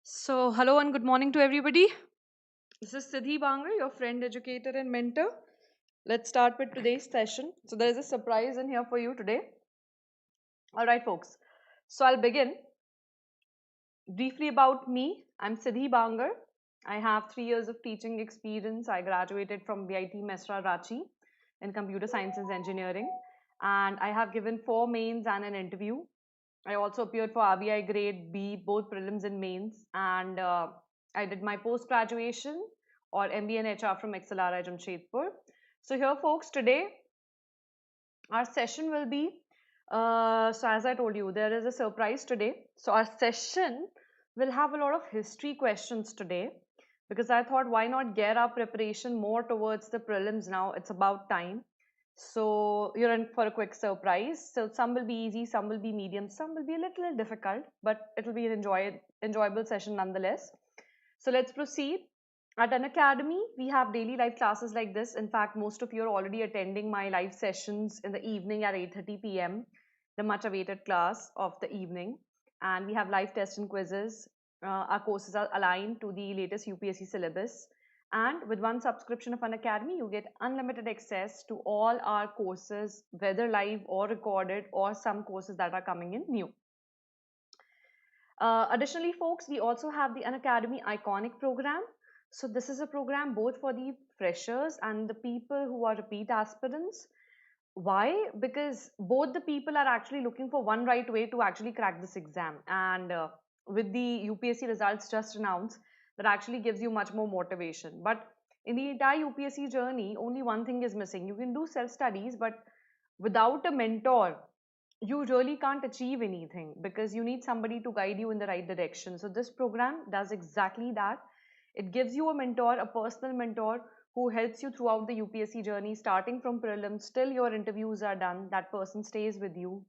Hello and good morning to everybody. This is Siddhi Bangard, your friend, educator, and mentor. Let's start with today's session. So, there is a surprise in here for you today. All right, folks. So, I'll begin briefly about me. I'm Siddhi Bangard. I have 3 years of teaching experience. I graduated from VIT Mesra Ranchi in computer science and engineering, and I have given 4 mains and an interview. I also appeared for RBI Grade B, both prelims and mains, and I did my post graduation or MBA in HR from XLRI Jamshedpur. So, here, folks, today our session will be. So, as I told you, there is a surprise today. So, our session will have a lot of history questions today because I thought why not gear our preparation more towards the prelims now? It's about time. So you're in for a quick surprise. So some will be easy, some will be medium, some will be a little difficult, but it will be an enjoyable session nonetheless. So let's proceed. At Unacademy, we have daily live classes like this. In fact, most of you are already attending my live sessions in the evening at 8:30 p.m., the much awaited class of the evening. And we have live tests and quizzes. Our courses are aligned to the latest UPSC syllabus. And with one subscription of Unacademy, you get unlimited access to all our courses, whether live or recorded, or some courses that are coming in new. Additionally, folks, we also have the Unacademy Iconic program. So this is a program both for the freshers and the people who are repeat aspirants. Why? Because both the people are actually looking for one right way to actually crack this exam. And with the UPSC results just announced, that actually gives you much more motivation. But in the entire UPSC journey, only one thing is missing. You can do self-studies, but without a mentor, you really can't achieve anything because you need somebody to guide you in the right direction. So this program does exactly that. It gives you a mentor, a personal mentor who helps you throughout the UPSC journey, starting from prelims till your interviews are done. That person stays with you,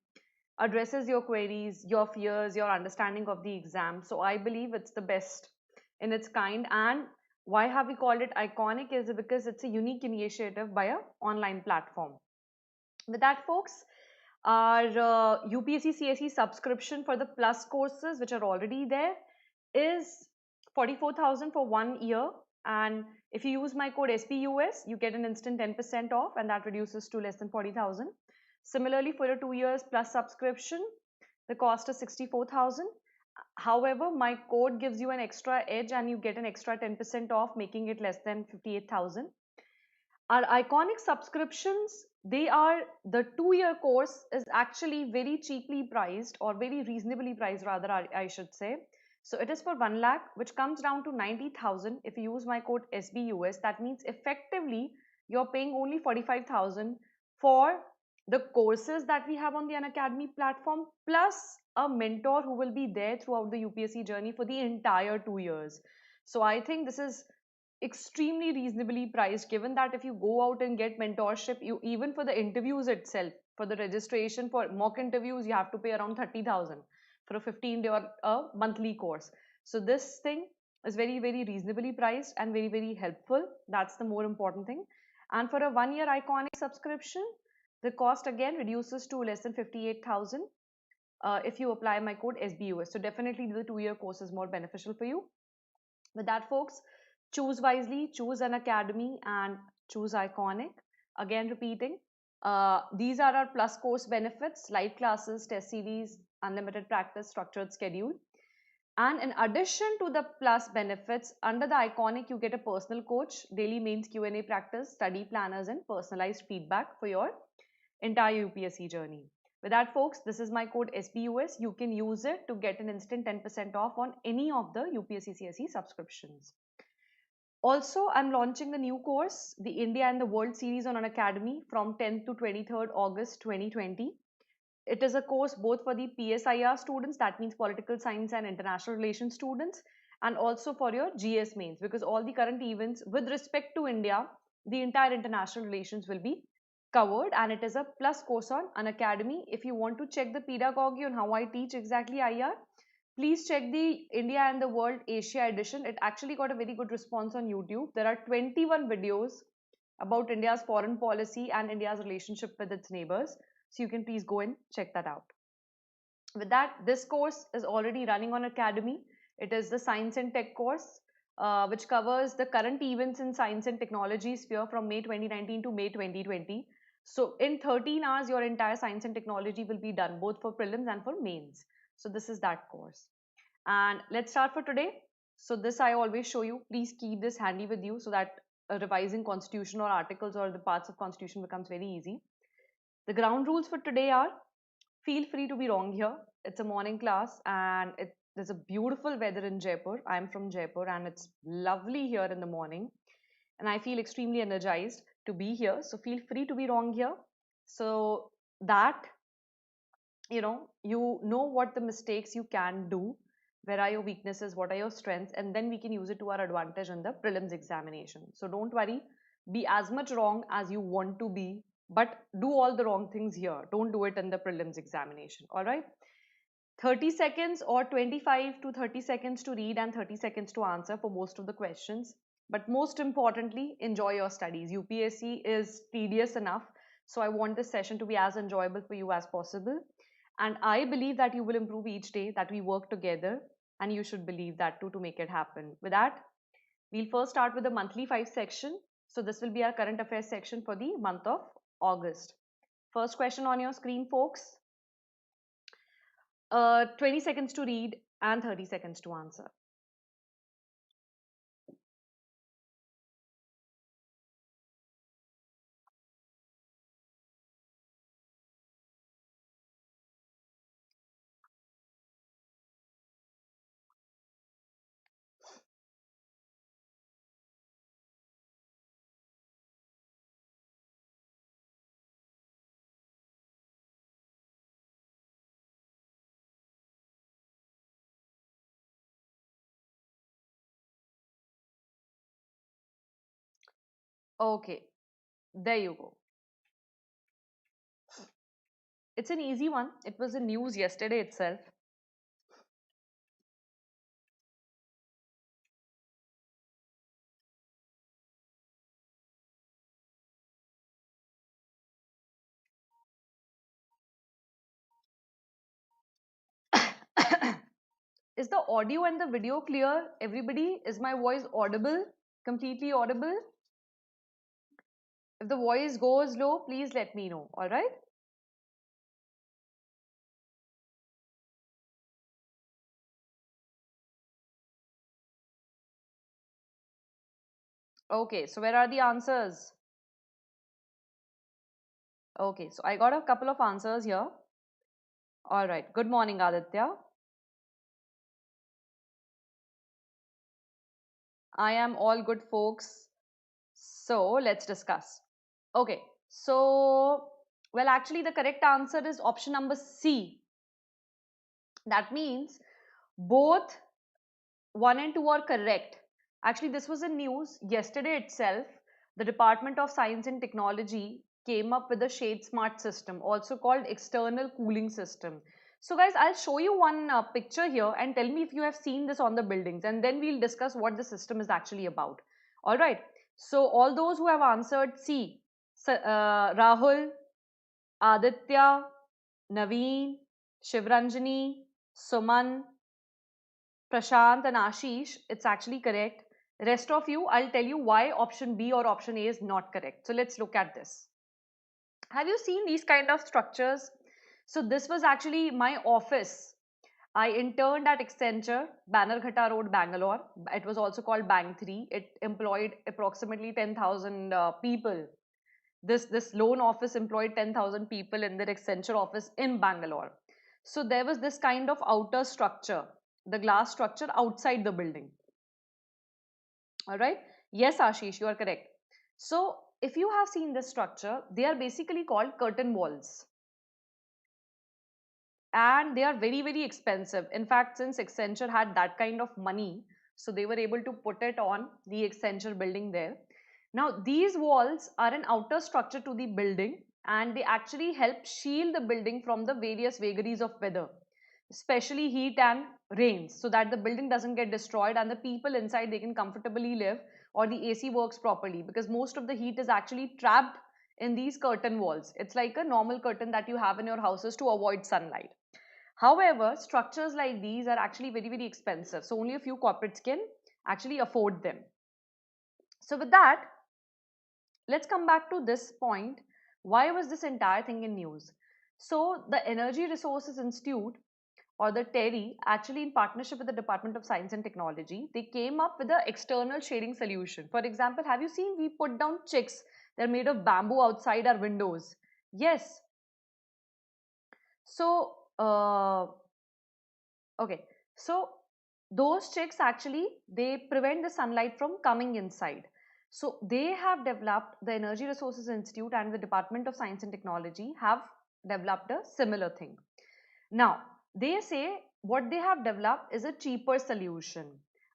addresses your queries, your fears, your understanding of the exam. So I believe it's the best in its kind. And why have we called it iconic is because it's a unique initiative by an online platform. With that, folks, our UPSC CSE subscription for the plus courses which are already there is 44,000 for 1 year, and if you use my code SPUS you get an instant 10% off, and that reduces to less than 40,000. Similarly, for a 2 years plus subscription, the cost is 64,000. However, my code gives you an extra edge and you get an extra 10% off, making it less than 58,000. Our iconic subscriptions, they are the 2 year course is actually very cheaply priced, or very reasonably priced rather, I should say. So it is for 1 lakh, which comes down to 90,000 if you use my code SBUS. That means effectively you're paying only 45,000 for the courses that we have on the Unacademy platform, plus a mentor who will be there throughout the UPSC journey for the entire 2 years. So I think this is extremely reasonably priced, given that if you go out and get mentorship, you even for the interviews itself, for the registration for mock interviews, you have to pay around 30,000 for a 15-day or a monthly course. So this thing is very, very reasonably priced and very, very helpful. That's the more important thing. And for a 1 year iconic subscription, the cost again reduces to less than 58,000 if you apply my code SBUS. So definitely the 2 year course is more beneficial for you. With that, folks, choose wisely, choose Unacademy and choose iconic. Again, repeating, these are our plus course benefits: live classes, test series, unlimited practice, structured schedule. And in addition to the plus benefits, under the iconic, you get a personal coach, daily mains Q&A practice, study planners, and personalized feedback for your entire UPSC journey. With that, folks, this is my code SPUS. You can use it to get an instant 10% off on any of the UPSC CSE subscriptions. Also, I'm launching the new course, the India and the World series on Unacademy from 10th to 23rd August 2020. It is a course both for the PSIR students, that means political science and international relations students, and also for your GS mains, because all the current events with respect to India, the entire international relations will be covered, and it is a plus course on Unacademy. If you want to check the pedagogy on how I teach exactly IR, please check the India and the World Asia edition. It actually got a very good response on YouTube. There are 21 videos about India's foreign policy and India's relationship with its neighbors. So you can please go and check that out. With that, this course is already running on Academy. It is the Science and Tech course, which covers the current events in science and technology sphere from May 2019 to May 2020. So in 13 hours, your entire science and technology will be done, both for prelims and for mains. So this is that course. And let's start for today. So this I always show you. Please keep this handy with you so that revising constitution or articles or the parts of constitution becomes very easy. The ground rules for today are: feel free to be wrong here. It's a morning class and there's a beautiful weather in Jaipur. I'm from Jaipur and it's lovely here in the morning. And I feel extremely energized to be here. So feel free to be wrong here. So that you know what the mistakes you can do, where are your weaknesses, what are your strengths, and then we can use it to our advantage in the prelims examination. So don't worry, be as much wrong as you want to be, but do all the wrong things here. Don't do it in the prelims examination. All right, 30 seconds or 25 to 30 seconds to read and 30 seconds to answer for most of the questions. But most importantly, enjoy your studies. UPSC is tedious enough, so I want this session to be as enjoyable for you as possible. And I believe that you will improve each day, that we work together, and you should believe that too to make it happen. With that, we'll first start with the monthly 5 section. So this will be our current affairs section for the month of August. First question on your screen, folks. 20 seconds to read and 30 seconds to answer. Okay, there you go. It's an easy one. It was in news yesterday itself. Is the audio and the video clear? Everybody, is my voice audible? Completely audible? If the voice goes low, please let me know. All right? Okay, so where are the answers? Okay, so I got a couple of answers here. All right. Good morning, Aditya. I am all good, folks. So let's discuss. Okay, so well, actually, the correct answer is option number C. That means both 1 and 2 are correct. Actually, this was in news yesterday itself. The Department of Science and Technology came up with a shade smart system, also called external cooling system. So guys, I'll show you one picture here and tell me if you have seen this on the buildings, and then we'll discuss what the system is actually about. All right. So all those who have answered C, Rahul, Aditya, Naveen, Shivranjani, Suman, Prashant and Ashish, it's actually correct. Rest of you, I'll tell you why option B or option A is not correct. So let's look at this. Have you seen these kind of structures? So this was actually my office. I interned at Accenture, Bannerghatta Road, Bangalore. It was also called Bank 3. It employed approximately 10,000 people. This loan office employed 10,000 people in their Accenture office in Bangalore. So there was this kind of outer structure, the glass structure outside the building. All right. Yes, Ashish, you are correct. So if you have seen this structure, they are basically called curtain walls. And they are very, very expensive. In fact, since Accenture had that kind of money, so they were able to put it on the Accenture building there. Now, these walls are an outer structure to the building and they actually help shield the building from the various vagaries of weather, especially heat and rains, so that the building doesn't get destroyed and the people inside they can comfortably live, or the AC works properly, because most of the heat is actually trapped in these curtain walls. It's like a normal curtain that you have in your houses to avoid sunlight. However, structures like these are actually very, very expensive. So only a few corporates can actually afford them. So with that, let's come back to this point. Why was this entire thing in news? So the Energy Resources Institute, or the TERI, actually in partnership with the Department of Science and Technology, they came up with an external shading solution. For example, have you seen we put down chicks? They're made of bamboo outside our windows. Yes. So, okay. So those chicks actually, they prevent the sunlight from coming inside. So they have developed, the Energy Resources Institute and the Department of Science and Technology have developed a similar thing. Now, they say what they have developed is a cheaper solution.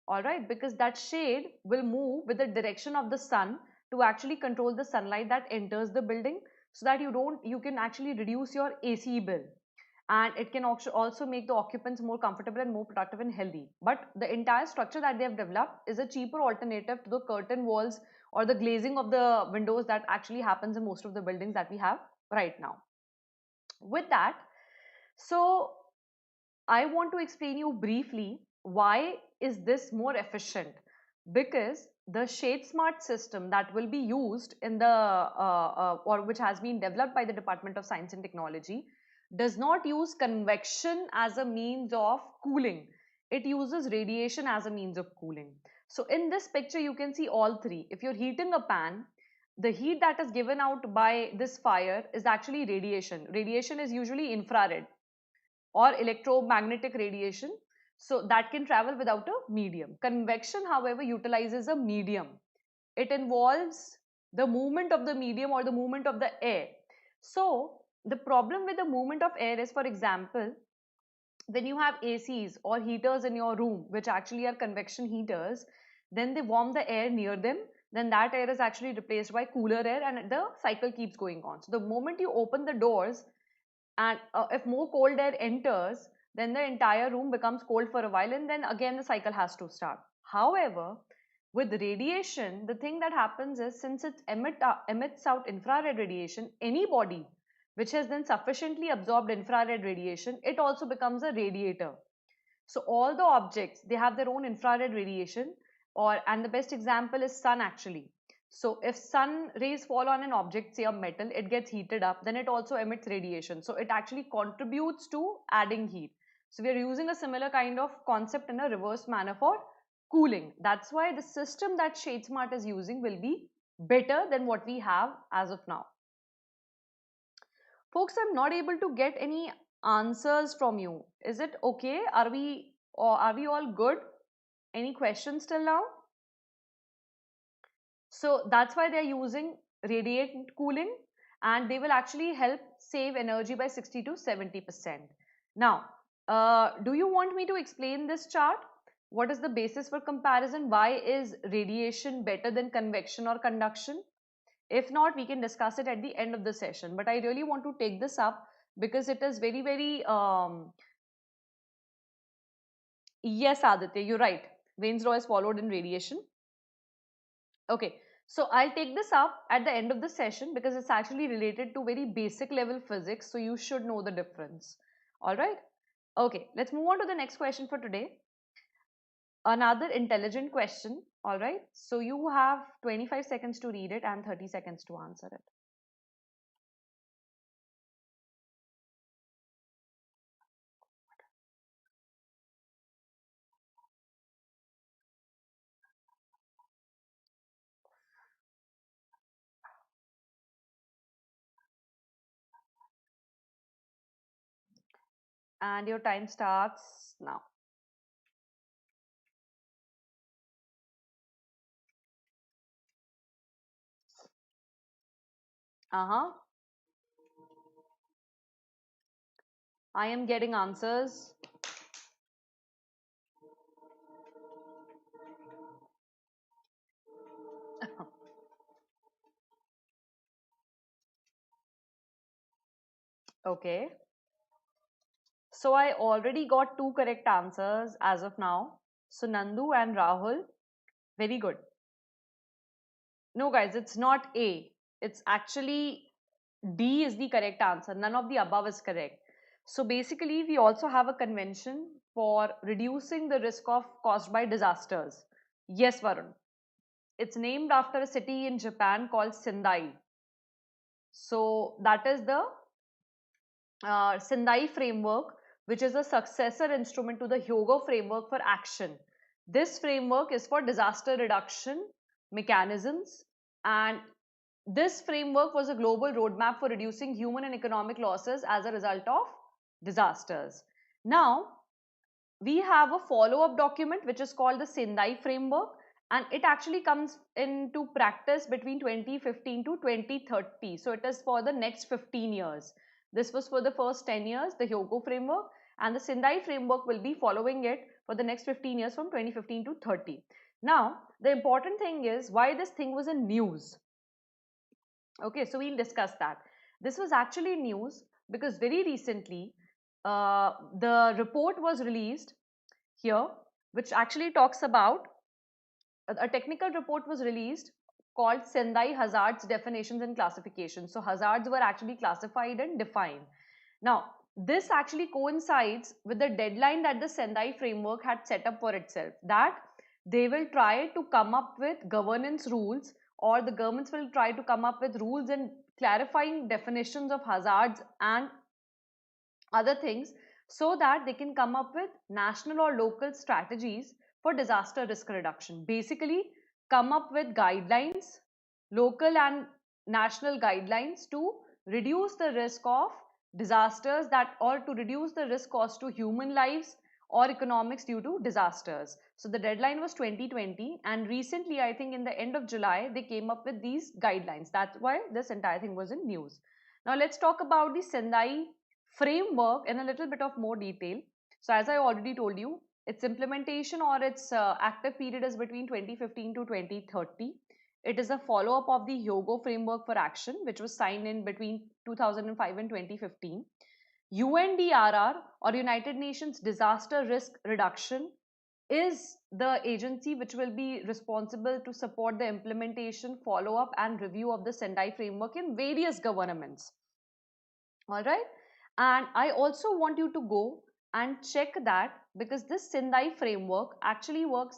All right, because that shade will move with the direction of the sun to actually control the sunlight that enters the building, so that you can actually reduce your AC bill, and it can also make the occupants more comfortable and more productive and healthy. But the entire structure that they have developed is a cheaper alternative to the curtain walls or the glazing of the windows that actually happens in most of the buildings that we have right now. With that, so I want to explain you briefly why is this more efficient. Because the shade smart system that will be used in the or which has been developed by the Department of Science and Technology does not use convection as a means of cooling. It uses radiation as a means of cooling. So in this picture you can see all three. If you're heating a pan, the heat that is given out by this fire is actually radiation. Radiation is usually infrared or electromagnetic radiation, so that can travel without a medium. Convection, however, utilizes a medium. It involves the movement of the medium or the movement of the air. So the problem with the movement of air is, for example, when you have ACs or heaters in your room, which actually are convection heaters, then they warm the air near them, then that air is actually replaced by cooler air and the cycle keeps going on. So the moment you open the doors, and if more cold air enters, then the entire room becomes cold for a while, and then again the cycle has to start. However, with radiation, the thing that happens is, since it emits out infrared radiation, any body which has then sufficiently absorbed infrared radiation, it also becomes a radiator. So all the objects, they have their own infrared radiation, and the best example is sun actually. So if sun rays fall on an object, say a metal, it gets heated up, then it also emits radiation. So it actually contributes to adding heat. So we are using a similar kind of concept in a reverse manner for cooling. That's why the system that ShadeSmart is using will be better than what we have as of now. Folks, I'm not able to get any answers from you. Is it okay? Are we all good? Any questions till now? So that's why they're using radiant cooling, and they will actually help save energy by 60 to 70%. Now, do you want me to explain this chart? What is the basis for comparison? Why is radiation better than convection or conduction? If not, we can discuss it at the end of the session. But I really want to take this up because it is very, very yes, Aditya, you're right. Vane's law is followed in radiation. Okay, so I'll take this up at the end of the session because it's actually related to very basic level physics, so you should know the difference. All right. Okay, let's move on to the next question for today. Another intelligent question. All right. So you have 25 seconds to read it and 30 seconds to answer it. And your time starts now. Uh-huh. I am getting answers. Okay. So I already got two correct answers as of now. So Nandu and Rahul, very good. No, guys, it's not A. It's actually D is the correct answer. None of the above is correct. So basically, we also have a convention for reducing the risk of caused by disasters. Yes, Varun. It's named after a city in Japan called Sendai. So that is the Sendai framework, which is a successor instrument to the Hyogo framework for action. This framework is for disaster reduction mechanisms, and this framework was a global roadmap for reducing human and economic losses as a result of disasters. Now, we have a follow-up document which is called the Sendai framework, and it actually comes into practice between 2015 to 2030. So it is for the next 15 years. This was for the first 10 years, the Hyogo framework, and the Sendai framework will be following it for the next 15 years from 2015 to 30. Now, the important thing is why this thing was in news. Okay, so we'll discuss that. This was actually news because very recently the report was released here, which actually talks about a technical report was released called Sendai Hazards Definitions and Classifications. So hazards were actually classified and defined. Now, this actually coincides with the deadline that the Sendai framework had set up for itself, that they will try to come up with governance rules, or the governments will try to come up with rules and clarifying definitions of hazards and other things, so that they can come up with national or local strategies for disaster risk reduction. Basically, come up with guidelines, local and national guidelines to reduce the risk of disasters, that or to reduce the risk caused to human lives or economics due to disasters. So the deadline was 2020, and recently, I think in the end of July, they came up with these guidelines. That's why this entire thing was in news. Now let's talk about the Sendai framework in a little bit of more detail. So as I already told you, its implementation or its active period is between 2015 to 2030. It is a follow-up of the Hyogo framework for action, which was signed in between 2005 and 2015. UNDRR, or United Nations Disaster Risk Reduction, is the agency which will be responsible to support the implementation, follow-up and review of the Sendai framework in various governments. All right. And I also want you to go and check that, because this Sendai framework actually works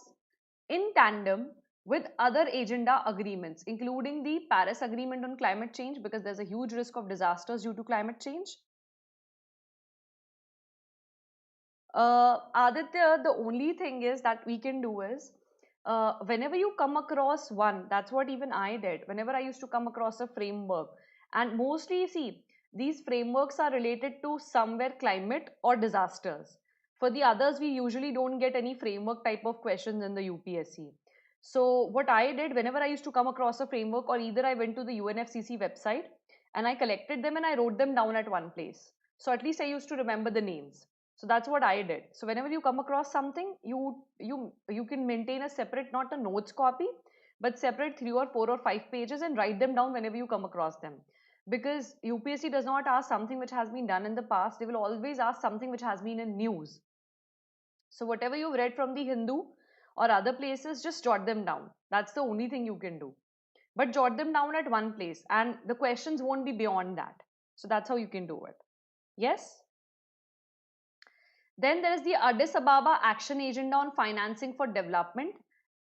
in tandem with other agenda agreements, including the Paris Agreement on climate change, because there's a huge risk of disasters due to climate change. Aditya, the only thing is that we can do is, whenever you come across one, that's what even I did. Whenever I used to come across a framework, and mostly, see, these frameworks are related to somewhere climate or disasters. For the others, we usually don't get any framework type of questions in the UPSC. So what I did, whenever I used to come across a framework, or either I went to the UNFCC website and I collected them and I wrote them down at one place. So at least I used to remember the names. So that's what I did. So whenever you come across something, you can maintain a separate, not a notes copy, but separate 3 or 4 or 5 pages and write them down whenever you come across them. Because UPSC does not ask something which has been done in the past, they will always ask something which has been in news. So whatever you've read from the Hindu or other places, just jot them down. That's the only thing you can do. But jot them down at one place, and the questions won't be beyond that. So that's how you can do it. Yes? Then there is the Addis Ababa Action Agenda on Financing for Development,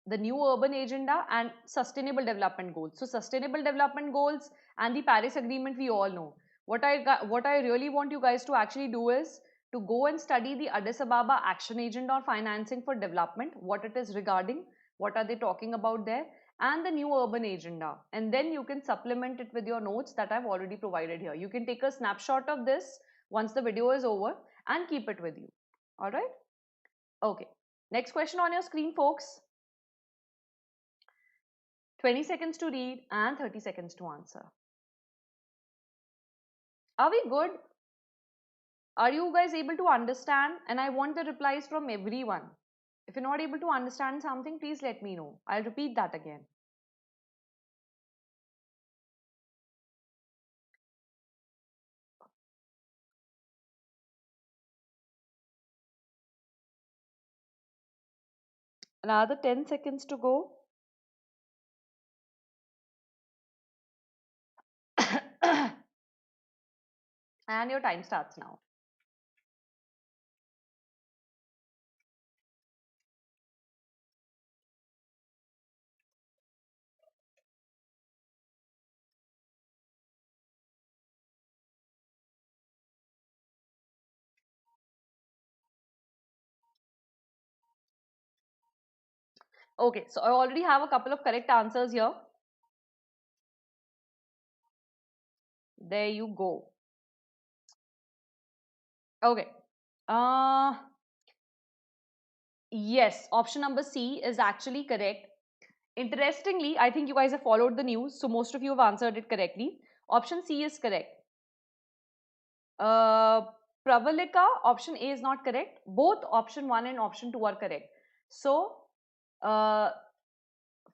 the New Urban Agenda, and Sustainable Development Goals. So Sustainable Development Goals and the Paris Agreement we all know. What I really want you guys to actually do is to go and study the Addis Ababa Action Agenda on Financing for Development, what it is regarding, what are they talking about there, and the New Urban Agenda. And then you can supplement it with your notes that I've already provided here. You can take a snapshot of this once the video is over and keep it with you. All right. Okay. Next question on your screen, folks. 20 seconds to read and 30 seconds to answer. Are we good? Are you guys able to understand? And I want the replies from everyone. If you're not able to understand something, please let me know. I'll repeat that again. Another 10 seconds to go. And your time starts now. Okay, so I already have a couple of correct answers here. There you go. Okay. Uh, yes, option number C is actually correct. Interestingly, I think you guys have followed the news, so most of you have answered it correctly. Option C is correct. Uh, Pravalika, option A is not correct. Both option 1 and option 2 are correct. So, uh,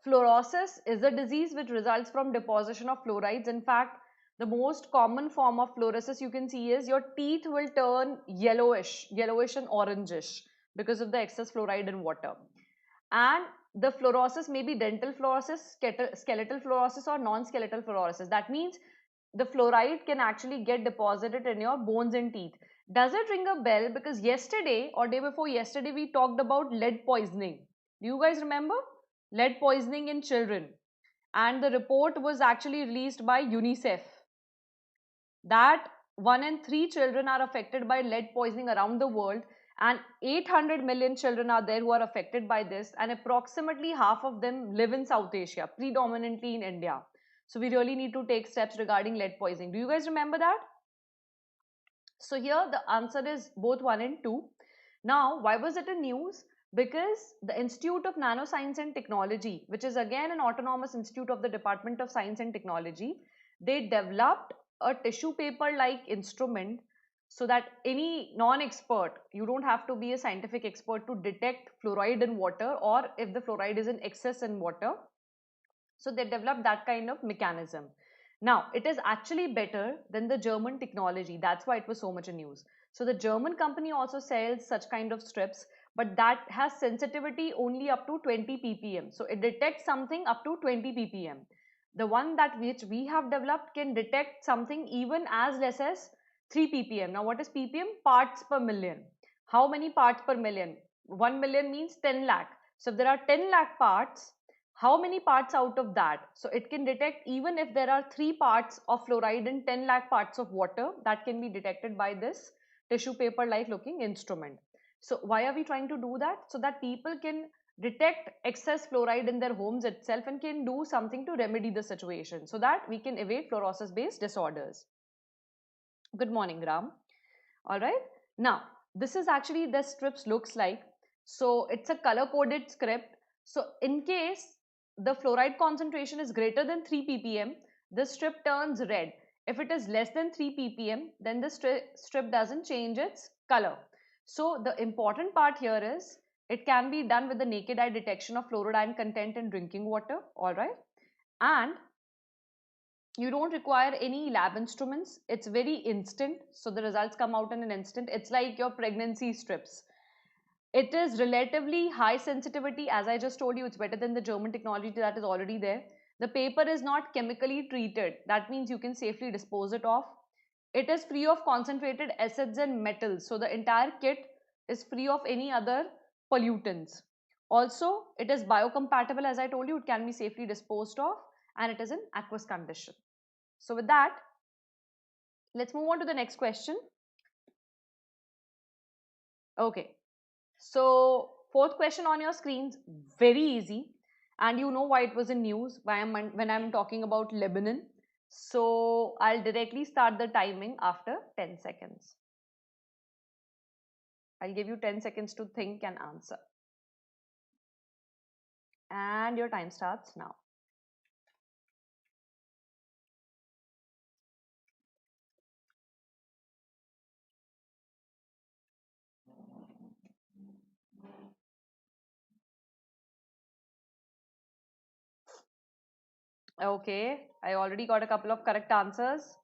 fluorosis is a disease which results from deposition of fluorides. In fact, the most common form of fluorosis you can see is your teeth will turn yellowish and orangish because of the excess fluoride in water. And the fluorosis may be dental fluorosis, skeletal fluorosis, or non-skeletal fluorosis. That means the fluoride can actually get deposited in your bones and teeth. Does it ring a bell? Because yesterday or day before yesterday, we talked about lead poisoning. Do you guys remember? Lead poisoning in children. And the report was actually released by UNICEF that 1 in 3 children are affected by lead poisoning around the world, and 800 million children are there who are affected by this, and approximately half of them live in South Asia, predominantly in India. So we really need to take steps regarding lead poisoning. Do you guys remember that? So here the answer is both 1 and 2. Now, why was it in news? Because the Institute of Nanoscience and Technology, which is again an autonomous institute of the Department of Science and Technology, they developed a tissue paper like instrument so that any non-expert, you don't have to be a scientific expert to detect fluoride in water, or if the fluoride is in excess in water. So they developed that kind of mechanism. Now, it is actually better than the German technology. That's why it was so much in news. So the German company also sells such kind of strips, but that has sensitivity only up to 20 ppm. So it detects something up to 20 ppm. The one that which we have developed can detect something even as less as 3 ppm. Now, what is ppm? Parts per million. How many parts per million? 1 million means 10 lakh. So if there are 10 lakh parts, how many parts out of that? So it can detect even if there are 3 parts of fluoride in 10 lakh parts of water, that can be detected by this tissue paper like looking instrument. So why are we trying to do that? So that people can detect excess fluoride in their homes itself and can do something to remedy the situation so that we can evade fluorosis based disorders. Good morning, Ram. All right. Now, this is actually the strips looks like. So it's a color coded script. So in case the fluoride concentration is greater than 3 ppm, the strip turns red. If it is less than 3 ppm, then the strip doesn't change its color. So the important part here is it can be done with the naked eye detection of fluoride content in drinking water. All right. And you don't require any lab instruments. It's very instant. So the results come out in an instant. It's like your pregnancy strips. It is relatively high sensitivity. As I just told you, it's better than the German technology that is already there. The paper is not chemically treated. That means you can safely dispose it off. It is free of concentrated acids and metals. So the entire kit is free of any other pollutants. Also, it is biocompatible. As I told you, it can be safely disposed of, and it is in aqueous condition. So with that, let's move on to the next question. Okay. So fourth question on your screens, very easy. And you know why it was in news, when I'm talking about Lebanon. So I'll directly start the timing after 10 seconds. I'll give you 10 seconds to think and answer. And your time starts now. Okay, I already got a couple of correct answers.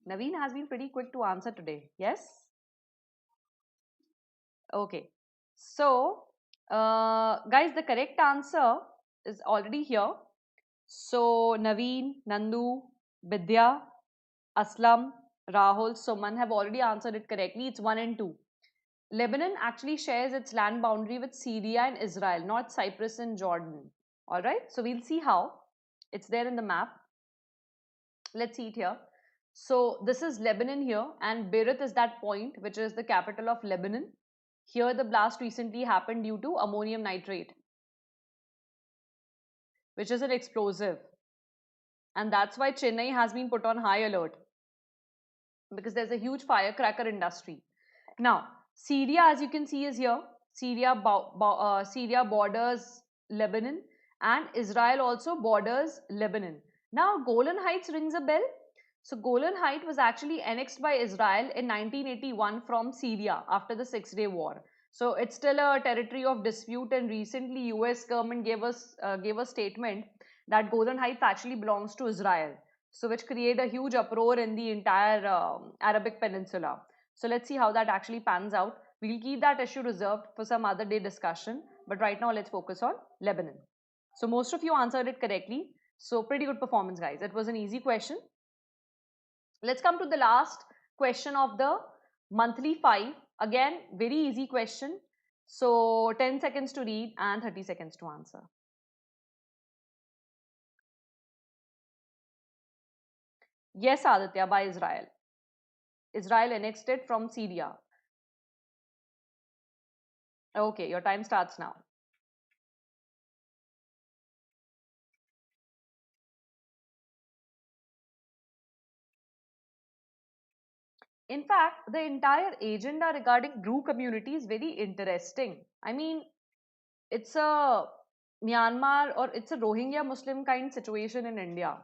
Naveen has been pretty quick to answer today. Yes? Okay. So, guys, the correct answer is already here. So, Naveen, Nandu, Vidya, Aslam, Rahul, Suman have already answered it correctly. It's 1 and 2. Lebanon actually shares its land boundary with Syria and Israel, not Cyprus and Jordan. All right. So, we'll see how. It's there in the map. Let's see it here. So, this is Lebanon here, and Beirut is that point, which is the capital of Lebanon. Here the blast recently happened due to ammonium nitrate, which is an explosive. And that's why Chennai has been put on high alert, because there's a huge firecracker industry. Now, Syria, as you can see, is here. Syria borders Lebanon, and Israel also borders Lebanon. Now, Golan Heights rings a bell. So, Golan Heights was actually annexed by Israel in 1981 from Syria after the Six-Day War. So, it's still a territory of dispute, and recently US government gave a statement that Golan Heights actually belongs to Israel. So, which created a huge uproar in the entire Arabic Peninsula. So let's see how that actually pans out. We'll keep that issue reserved for some other day discussion. But right now, let's focus on Lebanon. So most of you answered it correctly. So pretty good performance, guys. It was an easy question. Let's come to the last question of the monthly 5. Again, very easy question. So 10 seconds to read and 30 seconds to answer. Yes, Aditya, by Israel. Israel annexed it from Syria. Okay, your time starts now. In fact, the entire agenda regarding Bru community is very interesting. I mean, it's a Myanmar or it's a Rohingya Muslim kind situation in India.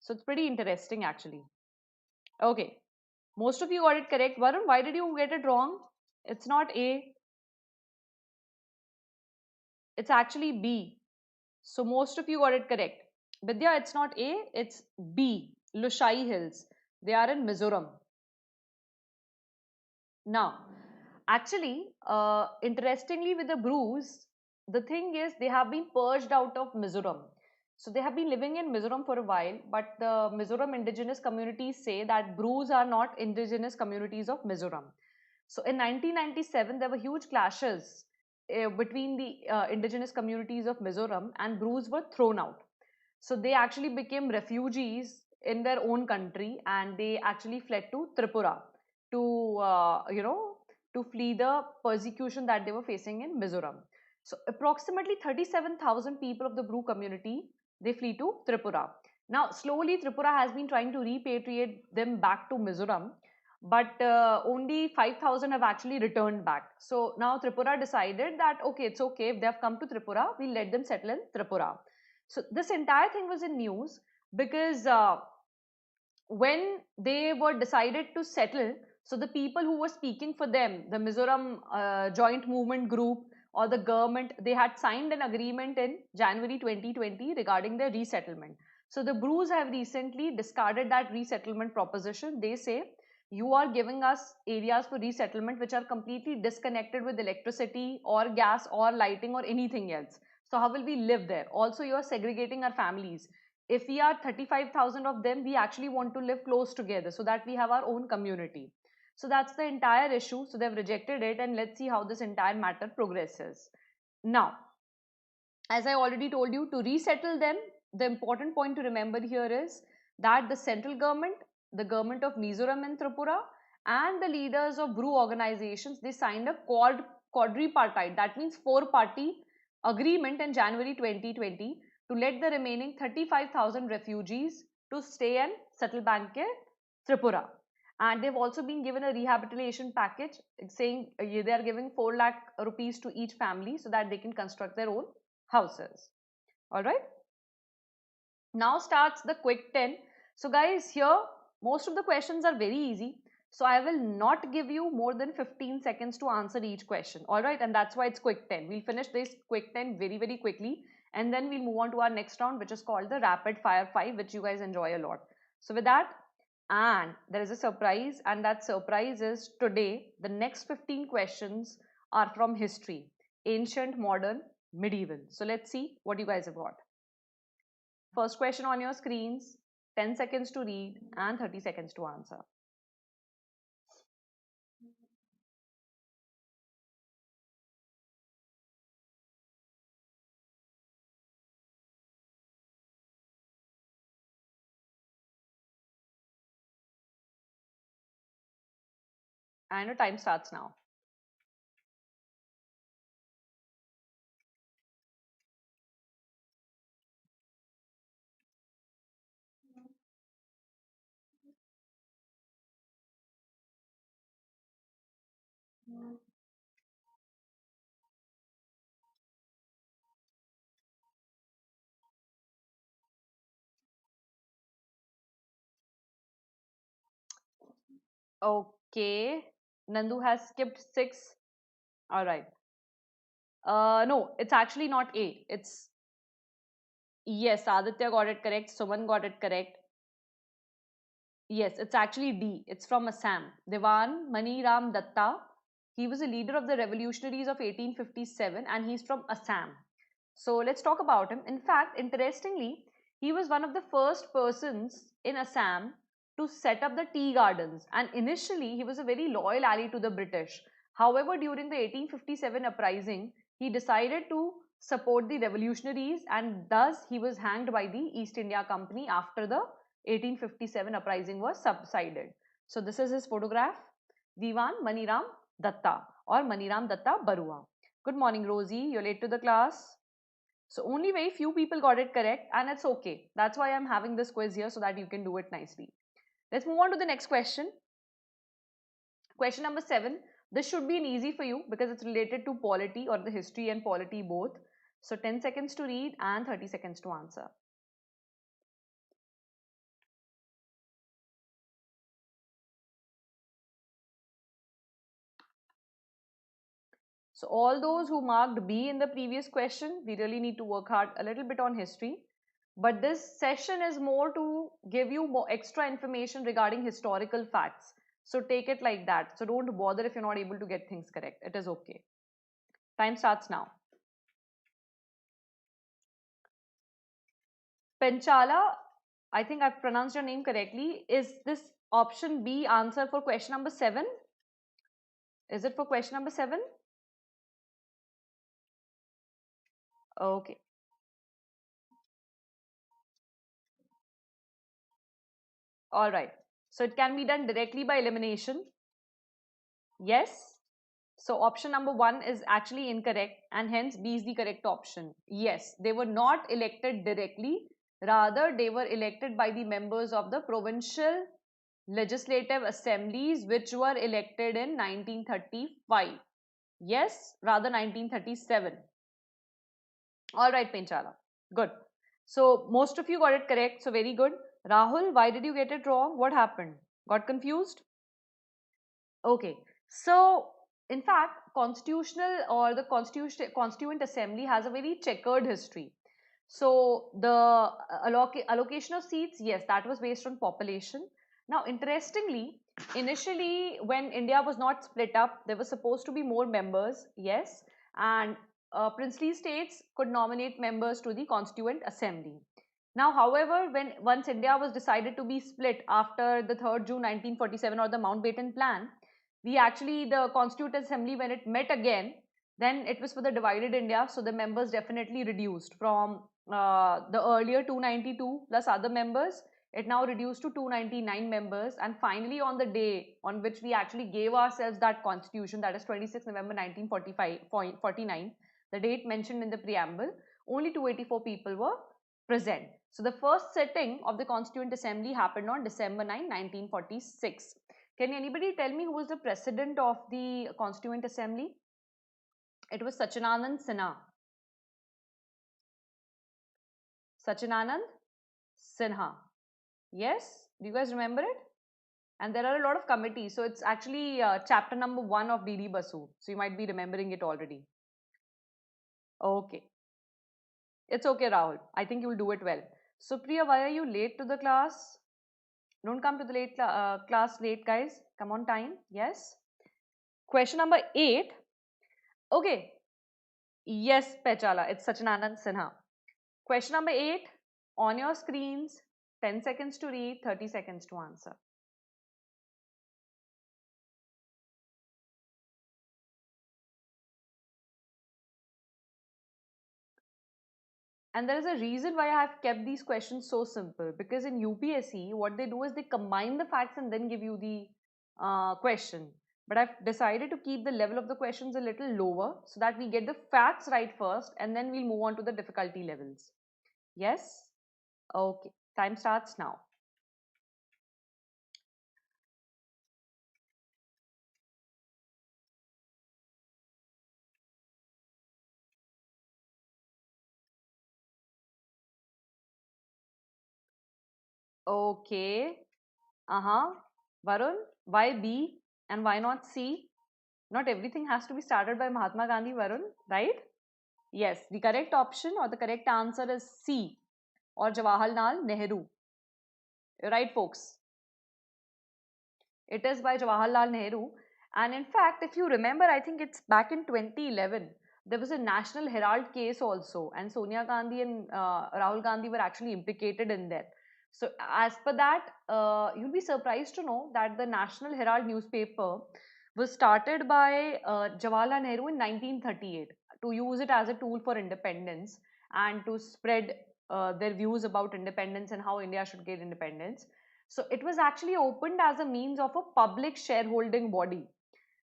So it's pretty interesting actually. Okay, most of you got it correct. Varun, why did you get it wrong? It's not A, it's actually B. So most of you got it correct. Vidya, it's not A, it's B. Lushai Hills. They are in Mizoram. Now, actually, interestingly, with the Brus, the thing is they have been purged out of Mizoram. So they have been living in Mizoram for a while, but the Mizoram indigenous communities say that Brus are not indigenous communities of Mizoram. So in 1997, there were huge clashes between the indigenous communities of Mizoram, and Brus were thrown out. So they actually became refugees in their own country, and they actually fled to Tripura to to flee the persecution that they were facing in Mizoram. So approximately 37,000 people of the Bru community, they flee to Tripura. Now slowly Tripura has been trying to repatriate them back to Mizoram, but only 5,000 have actually returned back. So now Tripura decided that okay, it's okay if they have come to Tripura, we'll let them settle in Tripura. So this entire thing was in news because when they were decided to settle, so the people who were speaking for them, the Mizoram Joint Movement Group or the government, they had signed an agreement in January 2020 regarding the resettlement. So the Brus have recently discarded that resettlement proposition. They say you are giving us areas for resettlement which are completely disconnected with electricity or gas or lighting or anything else. So how will we live there? Also, you are segregating our families. If we are 35,000 of them, we actually want to live close together so that we have our own community. So that's the entire issue. So they've rejected it, and let's see how this entire matter progresses. Now, as I already told you, to resettle them, the important point to remember here is that the central government, the government of Mizoram and Tripura, and the leaders of Bru organizations, they signed a quadripartite, that means four-party agreement in January 2020 to let the remaining 35,000 refugees to stay and settle back in Tripura. And they've also been given a rehabilitation package saying they are giving 4 lakh rupees to each family so that they can construct their own houses. All right. Now starts the quick 10. So guys, here most of the questions are very easy. So I will not give you more than 15 seconds to answer each question. All right. And that's why it's quick 10. We'll finish this quick 10 very, very quickly. And then we'll move on to our next round, which is called the rapid fire 5, which you guys enjoy a lot. So with that, and there is a surprise, and that surprise is today the next 15 questions are from history, ancient, modern, medieval. So let's see what you guys have got. First question on your screens, 10 seconds to read and 30 seconds to answer. And your time starts now. Okay. Nandu has skipped 6. All right. No, it's actually not A. It's yes, Aditya got it correct. Suman got it correct. Yes, it's actually D. It's from Assam. Diwan Mani Ram Datta. He was a leader of the revolutionaries of 1857 and he's from Assam. So let's talk about him. In fact, interestingly, he was one of the first persons in Assam to set up the tea gardens. And initially, he was a very loyal ally to the British. However, during the 1857 uprising, he decided to support the revolutionaries and thus he was hanged by the East India Company after the 1857 uprising was subsided. So this is his photograph. Diwan Maniram Datta or Maniram Datta Barua. Good morning, Rosie. You're late to the class. So only very few people got it correct and it's okay. That's why I'm having this quiz here so that you can do it nicely. Let's move on to the next question. Question number 7. This should be an easy for you because it's related to polity or the history and polity both. So 10 seconds to read and 30 seconds to answer. So all those who marked B in the previous question, we really need to work hard a little bit on history. But this session is more to give you more extra information regarding historical facts. So take it like that. So don't bother if you're not able to get things correct. It is okay. Time starts now. Penchala, I think I've pronounced your name correctly. Is this option B answer for question number 7? Is it for question number 7? Okay. All right. So it can be done directly by elimination. Yes. So option number 1 is actually incorrect and hence B is the correct option. Yes, they were not elected directly. Rather, they were elected by the members of the provincial legislative assemblies which were elected in 1935. Yes, rather 1937. All right, Penchala. Good. So most of you got it correct. So very good. Rahul, why did you get it wrong? What happened? Got confused? Okay. So in fact, constitutional or the constituent assembly has a very checkered history. So the allocation of seats, yes, that was based on population. Now, interestingly, initially when India was not split up, there were supposed to be more members, yes, and princely states could nominate members to the constituent assembly. Now, however, when once India was decided to be split after the 3rd June 1947 or the Mountbatten Plan, we actually, the Constituent Assembly, when it met again, then it was for the divided India, so the members definitely reduced from the earlier 292 plus other members. It now reduced to 299 members, and finally on the day on which we actually gave ourselves that constitution, that is 26 November 1949, the date mentioned in the preamble, only 284 people were present. So the first sitting of the Constituent Assembly happened on December 9, 1946. Can anybody tell me who was the president of the Constituent Assembly? It was Sachinanand Sinha. Sachinanand Sinha. Yes? Do you guys remember it? And there are a lot of committees. So it's actually chapter number 1 of DD Basu. So you might be remembering it already. Okay. It's okay, Rahul. I think you will do it well. So Priya, why are you late to the class? Don't come to the class late, guys. Come on time. Yes. Question number 8. Okay. Yes, Pechala. It's Sachinanand Sinha. Question number 8. On your screens, 10 seconds to read, 30 seconds to answer. And there is a reason why I have kept these questions so simple, because in UPSC, what they do is they combine the facts and then give you the question. But I've decided to keep the level of the questions a little lower so that we get the facts right first and then we'll move on to the difficulty levels. Yes? Okay. Time starts now. Okay. Uh-huh. Varun, Why B and why not C? Not everything has to be started by Mahatma Gandhi, Varun, right? Yes, the correct option or the correct answer is C, or Jawaharlal Nehru. Right, folks? It is by Jawaharlal Nehru. And in fact, if you remember, I think it's back in 2011, there was a National Herald case also, and Sonia Gandhi and Rahul Gandhi were actually implicated in that. So, as per that, you'll be surprised to know that the National Herald newspaper was started by Jawaharlal Nehru in 1938 to use it as a tool for independence and to spread their views about independence and how India should get independence. So it was actually opened as a means of a public shareholding body.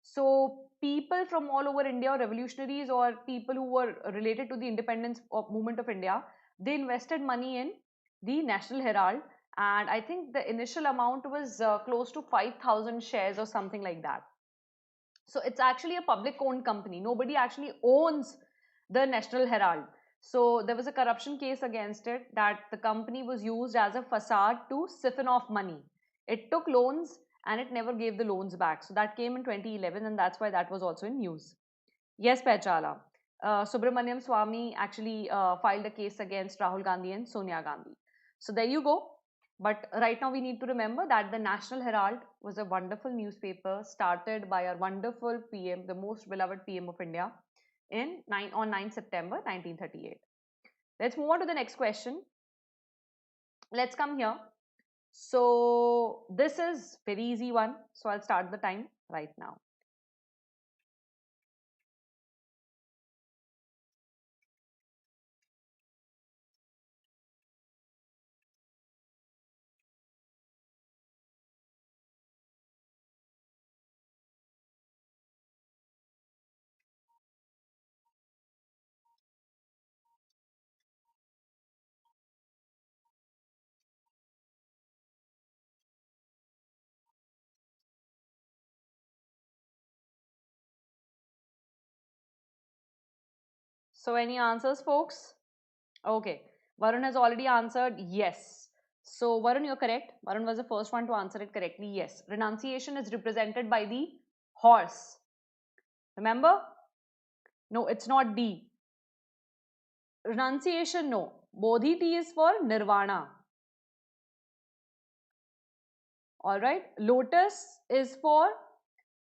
So people from all over India, revolutionaries or people who were related to the independence movement of India, they invested money in the National Herald, and I think the initial amount was close to 5,000 shares or something like that. So it's actually a public owned company. Nobody actually owns the National Herald. So there was a corruption case against it that the company was used as a facade to siphon off money. It took loans and it never gave the loans back. So that came in 2011, and that's why that was also in news. Yes, Pechala. Subramaniam Swamy actually filed a case against Rahul Gandhi and Sonia Gandhi. So there you go. But right now we need to remember that the National Herald was a wonderful newspaper started by our wonderful PM, the most beloved PM of India, on 9 September 1938. Let's move on to the next question. Let's come here. So this is very easy one. So I'll start the time right now. So any answers, folks? Okay, Varun has already answered yes. So Varun, you're correct. Varun was the first one to answer it correctly. Yes, renunciation is represented by the horse. Remember? No, it's not D. Renunciation, no. Bodhi T is for nirvana. Alright. Lotus is for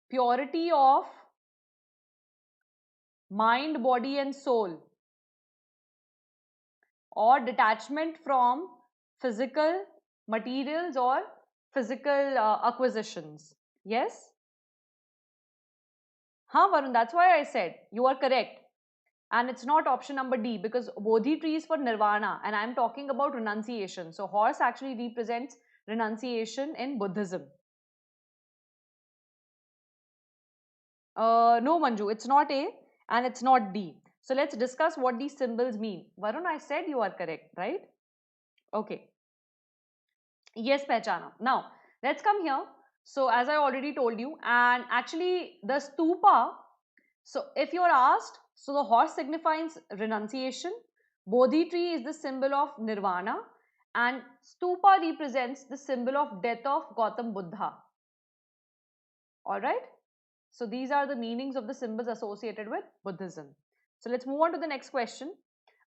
purity of mind, body, and soul, or detachment from physical materials or physical acquisitions. Yes? Huh, Varun, that's why I said you are correct. And it's not option number D, because Bodhi tree is for nirvana and I'm talking about renunciation. So horse actually represents renunciation in Buddhism. No, Manju, it's not A and it's not D. So let's discuss what these symbols mean. Varun, I said you are correct, right? Okay. Yes, Pehchana. Now, let's come here. So as I already told you, and actually the stupa, so if you're asked, so the horse signifies renunciation, Bodhi tree is the symbol of nirvana, and stupa represents the symbol of death of Gautam Buddha. Alright? So these are the meanings of the symbols associated with Buddhism. So let's move on to the next question.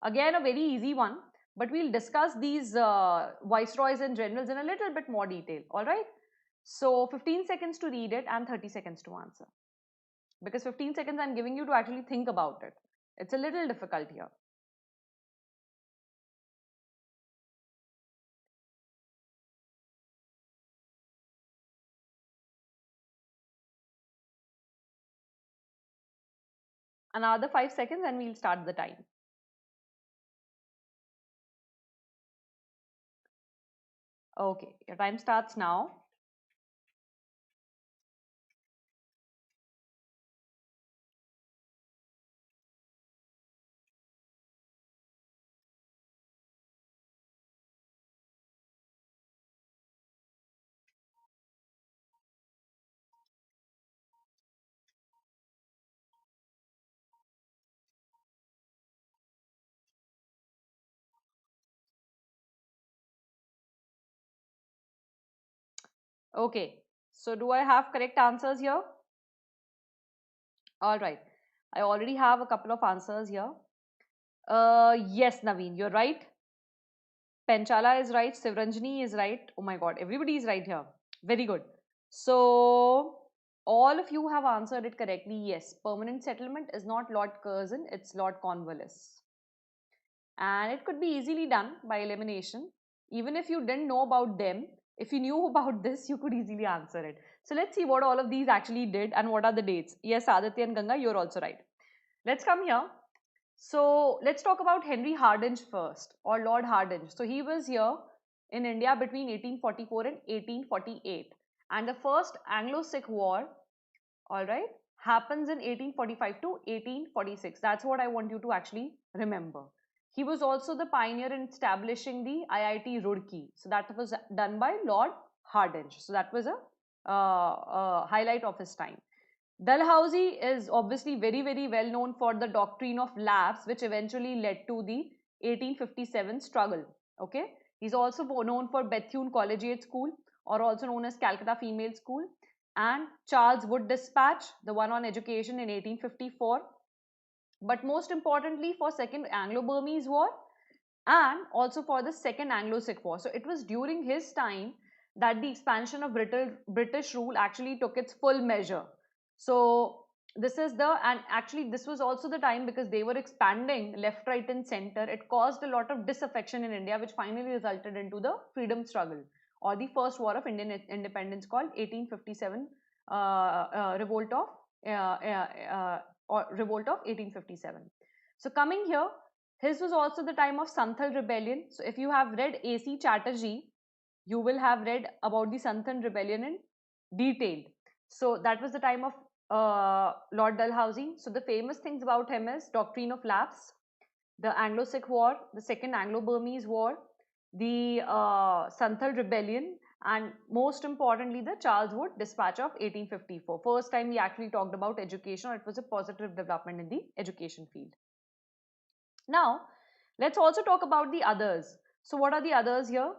Again, a very easy one, but we'll discuss these viceroys and generals in a little bit more detail. Alright? So 15 seconds to read it and 30 seconds to answer. Because 15 seconds I'm giving you to actually think about it. It's a little difficult here. Another 5 seconds and we'll start the time. Okay, your time starts now. Okay, So do I have correct answers here? All right. I already have a couple of answers here. Yes, Naveen, you're right. Penchala is right. Sivranjani is right. Oh my God, everybody is right here. Very good. So all of you have answered it correctly. Yes, permanent settlement is not Lord Curzon, it's Lord Cornwallis. And it could be easily done by elimination. Even if you didn't know about them, if you knew about this, you could easily answer it. So let's see what all of these actually did and what are the dates. Yes, Aditya and Ganga, you're also right. Let's come here. So let's talk about Henry Hardinge first, or Lord Hardinge. So he was here in India between 1844 and 1848. And the first Anglo-Sikh War, all right, happens in 1845 to 1846. That's what I want you to actually remember. He was also the pioneer in establishing the IIT Roorkee. So that was done by Lord Hardinge. So that was a highlight of his time. Dalhousie is obviously very, very well known for the doctrine of lapse, which eventually led to the 1857 struggle. Okay, he's also known for Bethune Collegiate School, or also known as Calcutta Female School, and Charles Wood Dispatch, the one on education in 1854. But most importantly, for Second Anglo-Burmese War and also for the Second Anglo-Sikh War. So it was during his time that the expansion of British rule actually took its full measure. So this is the, and actually this was also the time because they were expanding left, right and center. It caused a lot of disaffection in India, which finally resulted into the freedom struggle or the first war of Indian independence called 1857 revolt of revolt of 1857. So coming here, his was also the time of Santhal rebellion. So if you have read A.C. Chatterjee, you will have read about the Santhal rebellion in detail. So that was the time of Lord Dalhousie. So the famous things about him is doctrine of lapse, the Anglo-Sikh War, the Second Anglo-Burmese War, the Santhal rebellion, and most importantly the Charles Wood Dispatch of 1854. First time we actually talked about education, or it was a positive development in the education field. Now, let's also talk about the others. So what are the others here?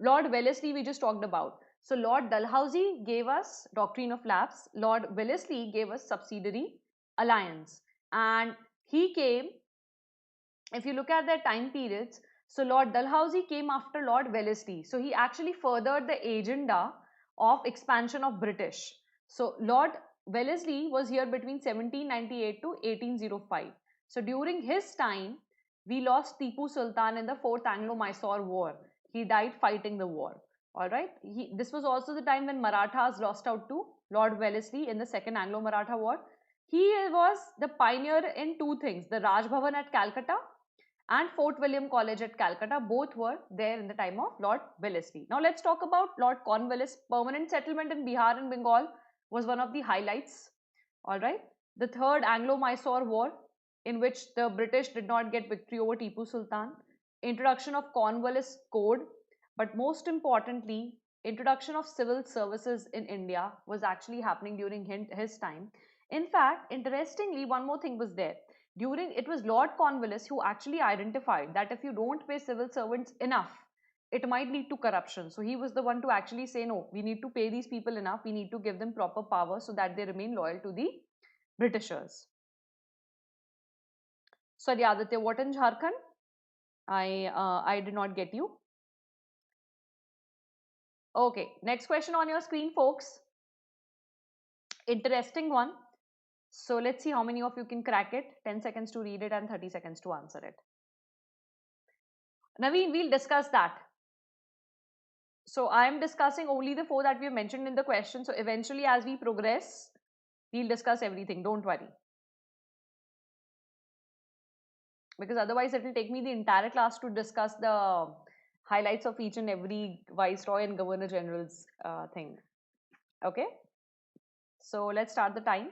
Lord Wellesley we just talked about. So Lord Dalhousie gave us doctrine of lapse. Lord Wellesley gave us subsidiary alliance. And he came, if you look at their time periods, so Lord Dalhousie came after Lord Wellesley. So he actually furthered the agenda of expansion of British. So Lord Wellesley was here between 1798 to 1805. So during his time, we lost Tipu Sultan in the Fourth Anglo-Mysore War. He died fighting the war. All right. This was also the time when Marathas lost out to Lord Wellesley in the Second Anglo-Maratha War. He was the pioneer in two things: the Raj Bhavan at Calcutta and Fort William College at Calcutta. Both were there in the time of Lord Wellesley. Now let's talk about Lord Cornwallis. Permanent settlement in Bihar and Bengal was one of the highlights. All right. The Third Anglo-Mysore War, in which the British did not get victory over Tipu Sultan. Introduction of Cornwallis Code, but most importantly, introduction of civil services in India was actually happening during his time. In fact, interestingly, one more thing was there. During, it was Lord Cornwallis who actually identified that if you don't pay civil servants enough, it might lead to corruption. So he was the one to actually say, no, we need to pay these people enough, we need to give them proper power so that they remain loyal to the Britishers. Sorry, Aditya, what in Jharkhand? I did not get you. Okay, next question on your screen, folks. Interesting one. So let's see how many of you can crack it. 10 seconds to read it and 30 seconds to answer it. Naveen, we'll discuss that. So I am discussing only the four that we have mentioned in the question. So eventually as we progress, we'll discuss everything. Don't worry. Because otherwise it will take me the entire class to discuss the highlights of each and every Viceroy and Governor General's thing. Okay. So let's start the time.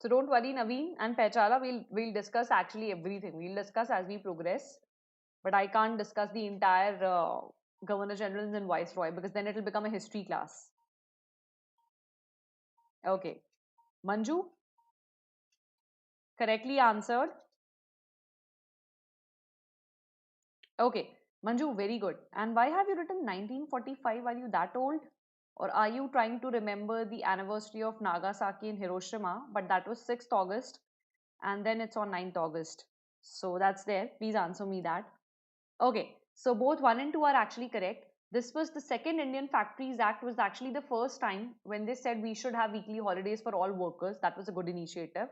So don't worry, Naveen and Pechala, we'll discuss actually everything. We'll discuss as we progress. But I can't discuss the entire Governor Generals and Viceroy because then it will become a history class. Okay. Manju, correctly answered. Okay, Manju, very good. And why have you written 1945? Are you that old? Or are you trying to remember the anniversary of Nagasaki and Hiroshima? But that was 6th August, and then it's on 9th August. So that's there. Please answer me that. Okay, so both 1 and 2 are actually correct. This was the second Indian Factories Act, was actually the first time when they said we should have weekly holidays for all workers. That was a good initiative.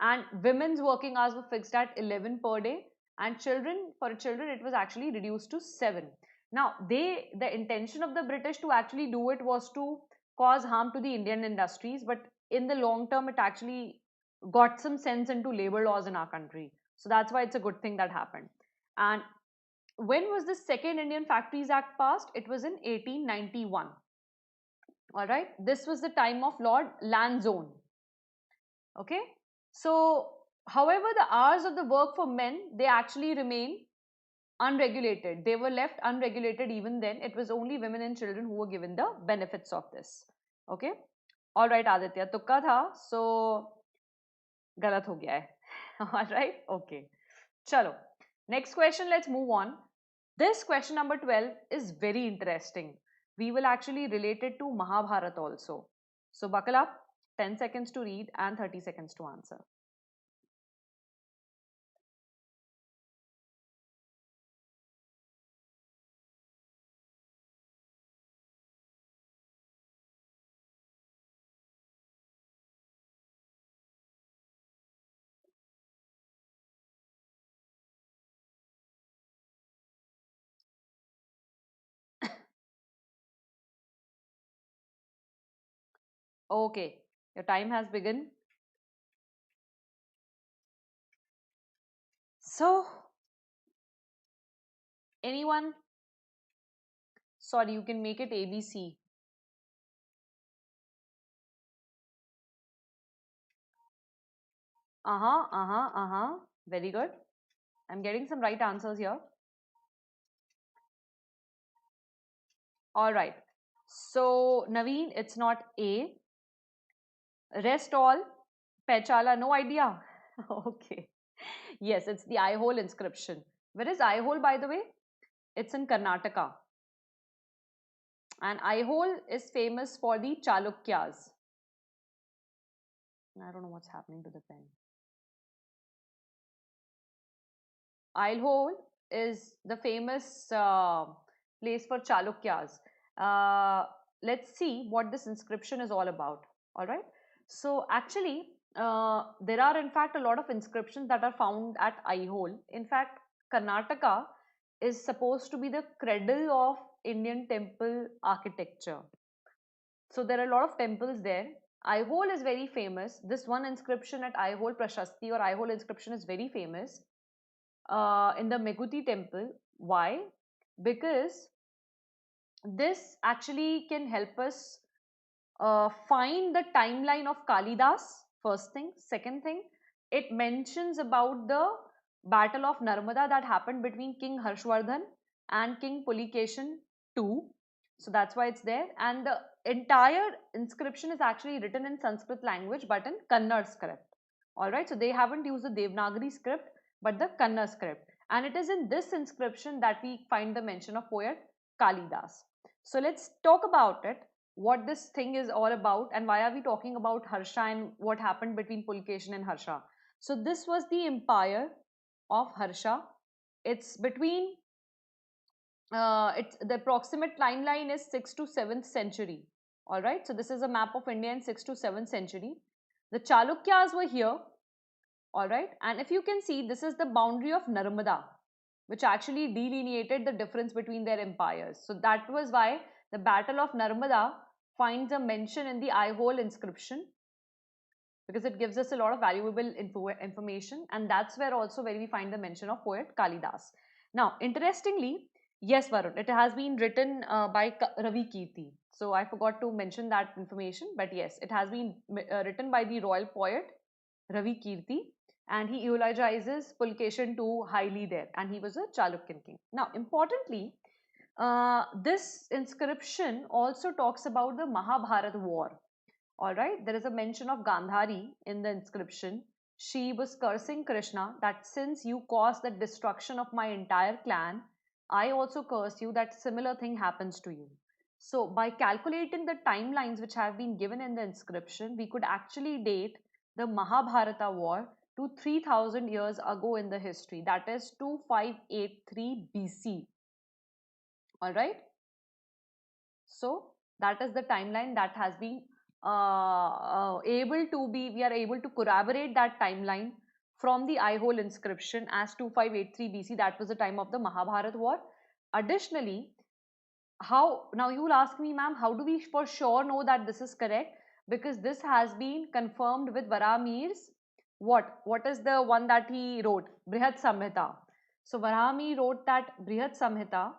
And women's working hours were fixed at 11 per day, and for children it was actually reduced to 7. Now the intention of the British to actually do it was to cause harm to the Indian industries, but in the long term it actually got some sense into labor laws in our country. So that's why it's a good thing that happened. And when was the second Indian Factories Act passed? It was in 1891. All right, this was the time of Lord Lansdowne. Okay, so however, the hours of the work for men, they actually remain unregulated. They were left unregulated even then. It was only women and children who were given the benefits of this. Okay, all right, Aditya, तुक्का था, so गलत हो गया है. All right, okay, चलो. Next question, let's move on. This question number 12 is very interesting. We will actually relate it to Mahabharata also. So buckle up, 10 seconds to read and 30 seconds to answer. Okay, your time has begun. So, anyone? Sorry, you can make it ABC. Very good. I'm getting some right answers here. All right. So, Naveen, it's not A. Rest all. Pechala, no idea. Okay. Yes, it's the eye hole inscription. Where is eye hole, by the way? It's in Karnataka. And eye hole is famous for the Chalukyas. I don't know what's happening to the pen. Eye hole is the famous place for Chalukyas. Let's see what this inscription is all about. All right. So actually, there are in fact a lot of inscriptions that are found at Aihole. In fact, Karnataka is supposed to be the cradle of Indian temple architecture. So there are a lot of temples there. Aihole is very famous. This one inscription at Aihole Prashasti or Aihole inscription is very famous in the Meguti temple. Why? Because this actually can help us find the timeline of Kalidas, first thing. Second thing, it mentions about the battle of Narmada that happened between King Harshvardhan and King Pulikeshin II. So that's why it's there. And the entire inscription is actually written in Sanskrit language but in Kannada script. Alright, so they haven't used the Devanagari script but the Kannada script. And it is in this inscription that we find the mention of poet Kalidas. So let's talk about it, what this thing is all about and why are we talking about Harsha and what happened between Pulkeshin and Harsha. So this was the empire of Harsha. It's between it's the approximate timeline is 6th to 7th century. All right, so this is a map of India in 6th to 7th century. The Chalukyas were here. All right, and if you can see, this is the boundary of Narmada, which actually delineated the difference between their empires. So that was why the Battle of Narmada finds a mention in the Aihole inscription, because it gives us a lot of valuable information, and that's where also where we find the mention of poet Kalidas. Now, interestingly, yes, Varun, it has been written by Ravi Kirti. So I forgot to mention that information, but yes, it has been written by the royal poet Ravi Kirti, and he eulogizes Pulkeshin II highly there, and he was a Chalukyan king. Now, importantly, this inscription also talks about the Mahabharata war. All right, there is a mention of Gandhari in the inscription. She was cursing Krishna that since you caused the destruction of my entire clan, I also curse you, that similar thing happens to you. So by calculating the timelines which have been given in the inscription, we could actually date the Mahabharata war to 3000 years ago in the history, that is 2583 BC. All right. So that is the timeline that has been we are able to corroborate that timeline from the eye-hole inscription as 2583 BC. That was the time of the Mahabharata war. Additionally, how, now you will ask me, ma'am, how do we for sure know that this is correct? Because this has been confirmed with Varahamir's what is the one that he wrote? Brihat Samhita. So Varahamir wrote that Brihat Samhita.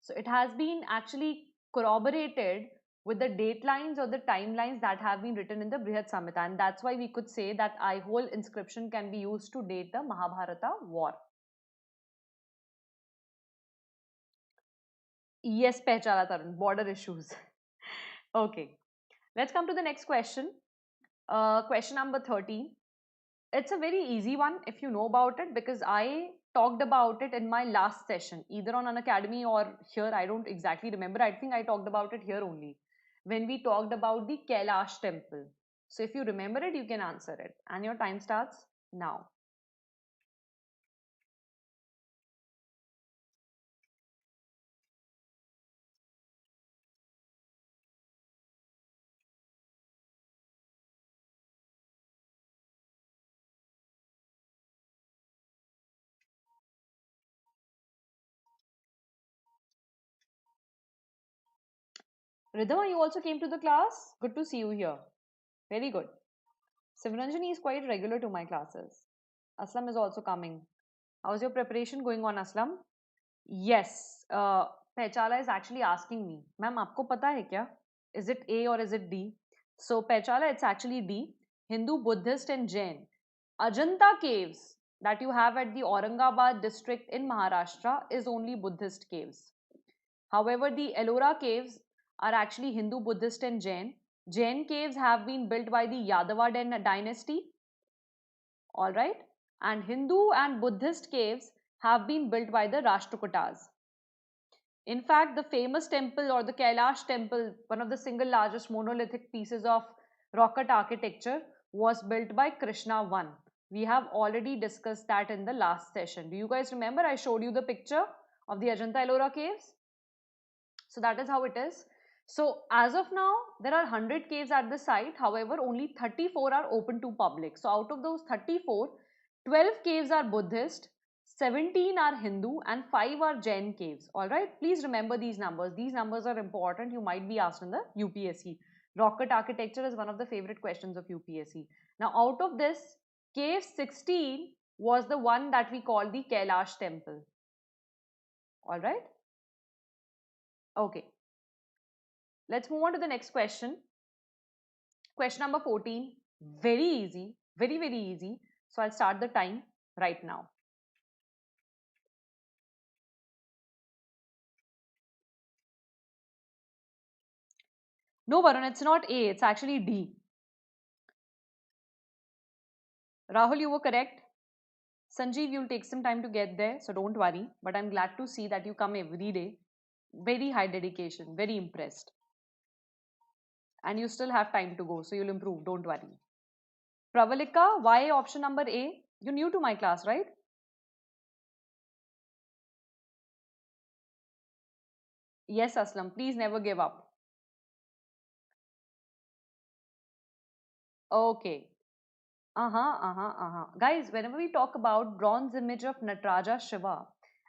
So it has been actually corroborated with the datelines or the timelines that have been written in the Brihat Samhita, and that's why we could say that eye-hole inscription can be used to date the Mahabharata war. Yes, Pehchala Tarun, border issues. Okay, let's come to the next question. Question number 13. It's a very easy one if you know about it, because I talked about it in my last session, either on Unacademy or here. I don't exactly remember. I think I talked about it here only when we talked about the Kailash temple. So if you remember it, you can answer it. And your time starts now. Ridhima, you also came to the class. Good to see you here. Very good. Sivranjani is quite regular to my classes. Aslam is also coming. How's your preparation going on, Aslam? Yes. Pehchala is actually asking me, ma'am, आपको पता है क्या? Is it A or is it D? So Pehchala, it's actually D. Hindu, Buddhist, and Jain. Ajanta caves that you have at the Aurangabad district in Maharashtra is only Buddhist caves. However, the Ellora caves are actually Hindu, Buddhist, and Jain. Jain caves have been built by the Yadava dynasty. All right. And Hindu and Buddhist caves have been built by the Rashtrakutas. In fact, the famous temple or the Kailash temple, one of the single largest monolithic pieces of rock cut architecture, was built by Krishna I. We have already discussed that in the last session. Do you guys remember? I showed you the picture of the Ajanta Ellora caves. So that is how it is. So as of now, there are 100 caves at the site. However, only 34 are open to public. So out of those 34, 12 caves are Buddhist, 17 are Hindu, and 5 are Jain caves. All right. Please remember these numbers. These numbers are important. You might be asked in the UPSC. Rocket architecture is one of the favorite questions of UPSC. Now, out of this, cave 16 was the one that we call the Kailash temple. All right. Okay. Let's move on to the next question. Question number 14. Very easy. Very, very easy. So I'll start the time right now. No, Varun, it's not A. It's actually D. Rahul, you were correct. Sanjeev, you'll take some time to get there, so don't worry. But I'm glad to see that you come every day. Very high dedication. Very impressed. And you still have time to go, so you'll improve. Don't worry. Pravalika, why option number A? You're new to my class, right? Yes, Aslam. Please never give up. Okay. Guys, whenever we talk about bronze image of Nataraja Shiva,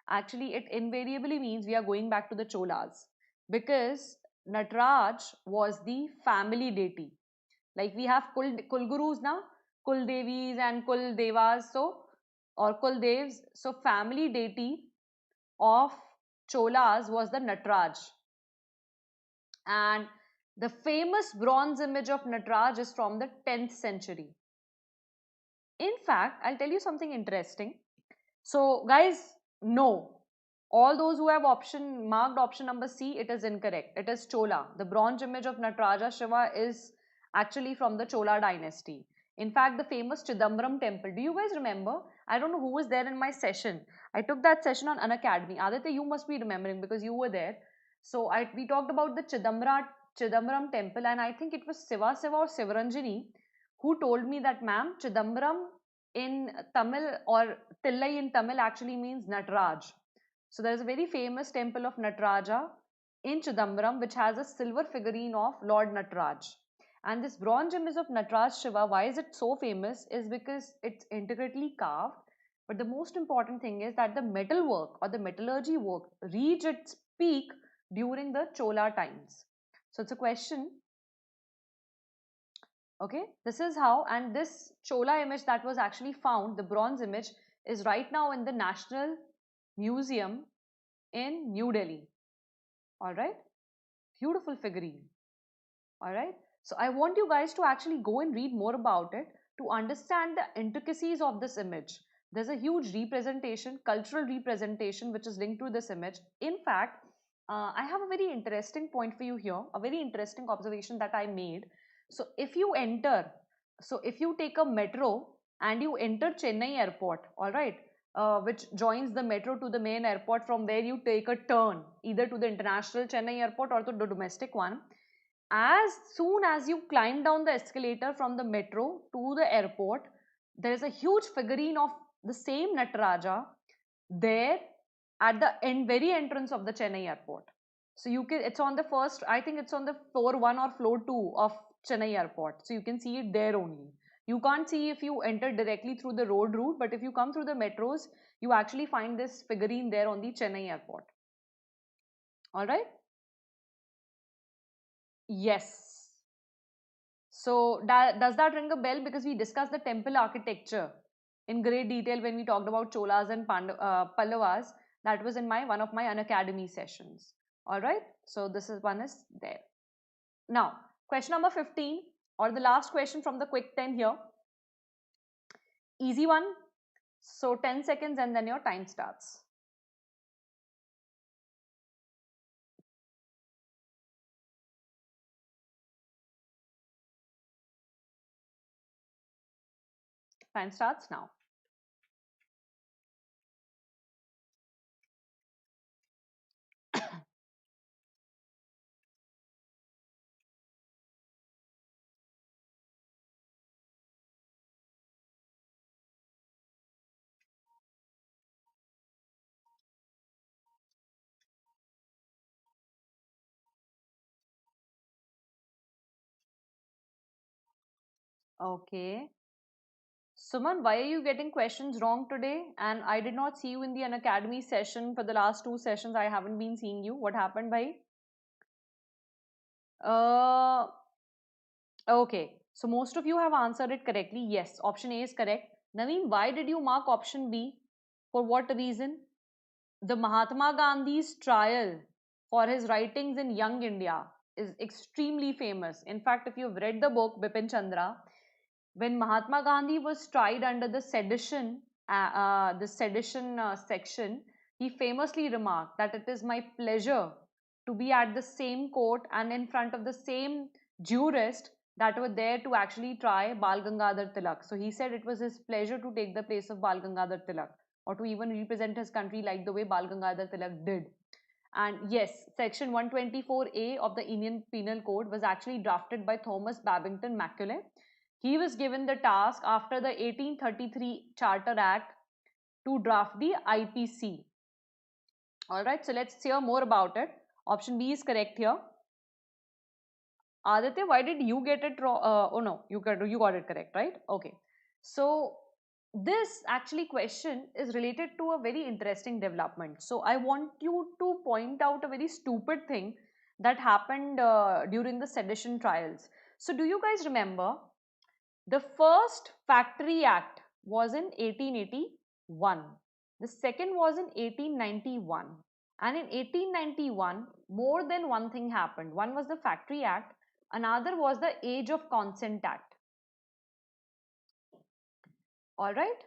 actually it invariably means we are going back to the Cholas, because Nataraj was the family deity. Like we have Kul Gurus now, Kul Devis and Kul Devas, so or Kul Devs. So family deity of Cholas was the Nataraj. And the famous bronze image of Nataraj is from the 10th century. In fact, I'll tell you something interesting. So, guys, no. All those who have marked option number C, it is incorrect. It is Chola. The bronze image of Nataraja Shiva is actually from the Chola dynasty. In fact, the famous Chidambaram temple. Do you guys remember? I don't know who was there in my session. I took that session on Unacademy. Aditya, you must be remembering because you were there. So we talked about the Chidambaram temple, and I think it was Siva or Sivaranjani who told me that, ma'am, Chidambaram in Tamil or Tillai in Tamil actually means Nataraj. So there is a very famous temple of Nataraja in Chidambaram which has a silver figurine of Lord Nataraj. And this bronze image of Nataraj Shiva, why is it so famous? Is because it's intricately carved. But the most important thing is that the metal work or the metallurgy work reached its peak during the Chola times. So it's a question. Okay, this is how, and this Chola image that was actually found, the bronze image, is right now in the National Museum in New Delhi. All right, beautiful figurine. All right, so I want you guys to actually go and read more about it to understand the intricacies of this image. There's a huge representation, cultural representation, which is linked to this image. In fact, I have a very interesting point for you here, a very interesting observation that I made. So if you enter, so if you take a metro and you enter Chennai airport, all right, which joins the metro to the main airport, from where you take a turn either to the international Chennai airport or to the domestic one. As soon as you climb down the escalator from the metro to the airport, there is a huge figurine of the same Nataraja there at the very entrance of the Chennai airport. So you can, it's on the first, I think it's on the floor 1 or floor 2 of Chennai airport. So you can see it there only. You can't see if you enter directly through the road route, but if you come through the metros, you actually find this figurine there on the Chennai airport. All right? Yes. So does that ring a bell? Because we discussed the temple architecture in great detail when we talked about Cholas and Pallavas. That was in one of my Unacademy sessions. All right. So this is one is there. Now, question number 15, or the last question from the quick 10 here. Easy one. So 10 seconds and then your time starts. Time starts now. Okay. Suman, why are you getting questions wrong today? And I did not see you in the Unacademy session for the last 2 sessions. I haven't been seeing you. What happened, bhai? Okay. So most of you have answered it correctly. Yes, option A is correct. Naveen, why did you mark option B? For what reason? The Mahatma Gandhi's trial for his writings in Young India is extremely famous. In fact, if you've read the book Bipin Chandra, when Mahatma Gandhi was tried under the sedition section, he famously remarked that it is my pleasure to be at the same court and in front of the same jurist that were there to actually try Bal Gangadhar Tilak. So he said it was his pleasure to take the place of Bal Gangadhar Tilak, or to even represent his country like the way Bal Gangadhar Tilak did. And yes, section 124A of the Indian Penal Code was actually drafted by Thomas Babington Macaulay. He was given the task after the 1833 Charter Act to draft the IPC. Alright, so let's hear more about it. Option B is correct here. Aditya, why did you get it wrong? Oh no, you got it correct, right? Okay. So this actually question is related to a very interesting development. So I want you to point out a very stupid thing that happened during the sedition trials. So do you guys remember the first Factory Act was in 1881. The second was in 1891. And in 1891, more than one thing happened. One was the Factory Act, another was the Age of Consent Act. All right.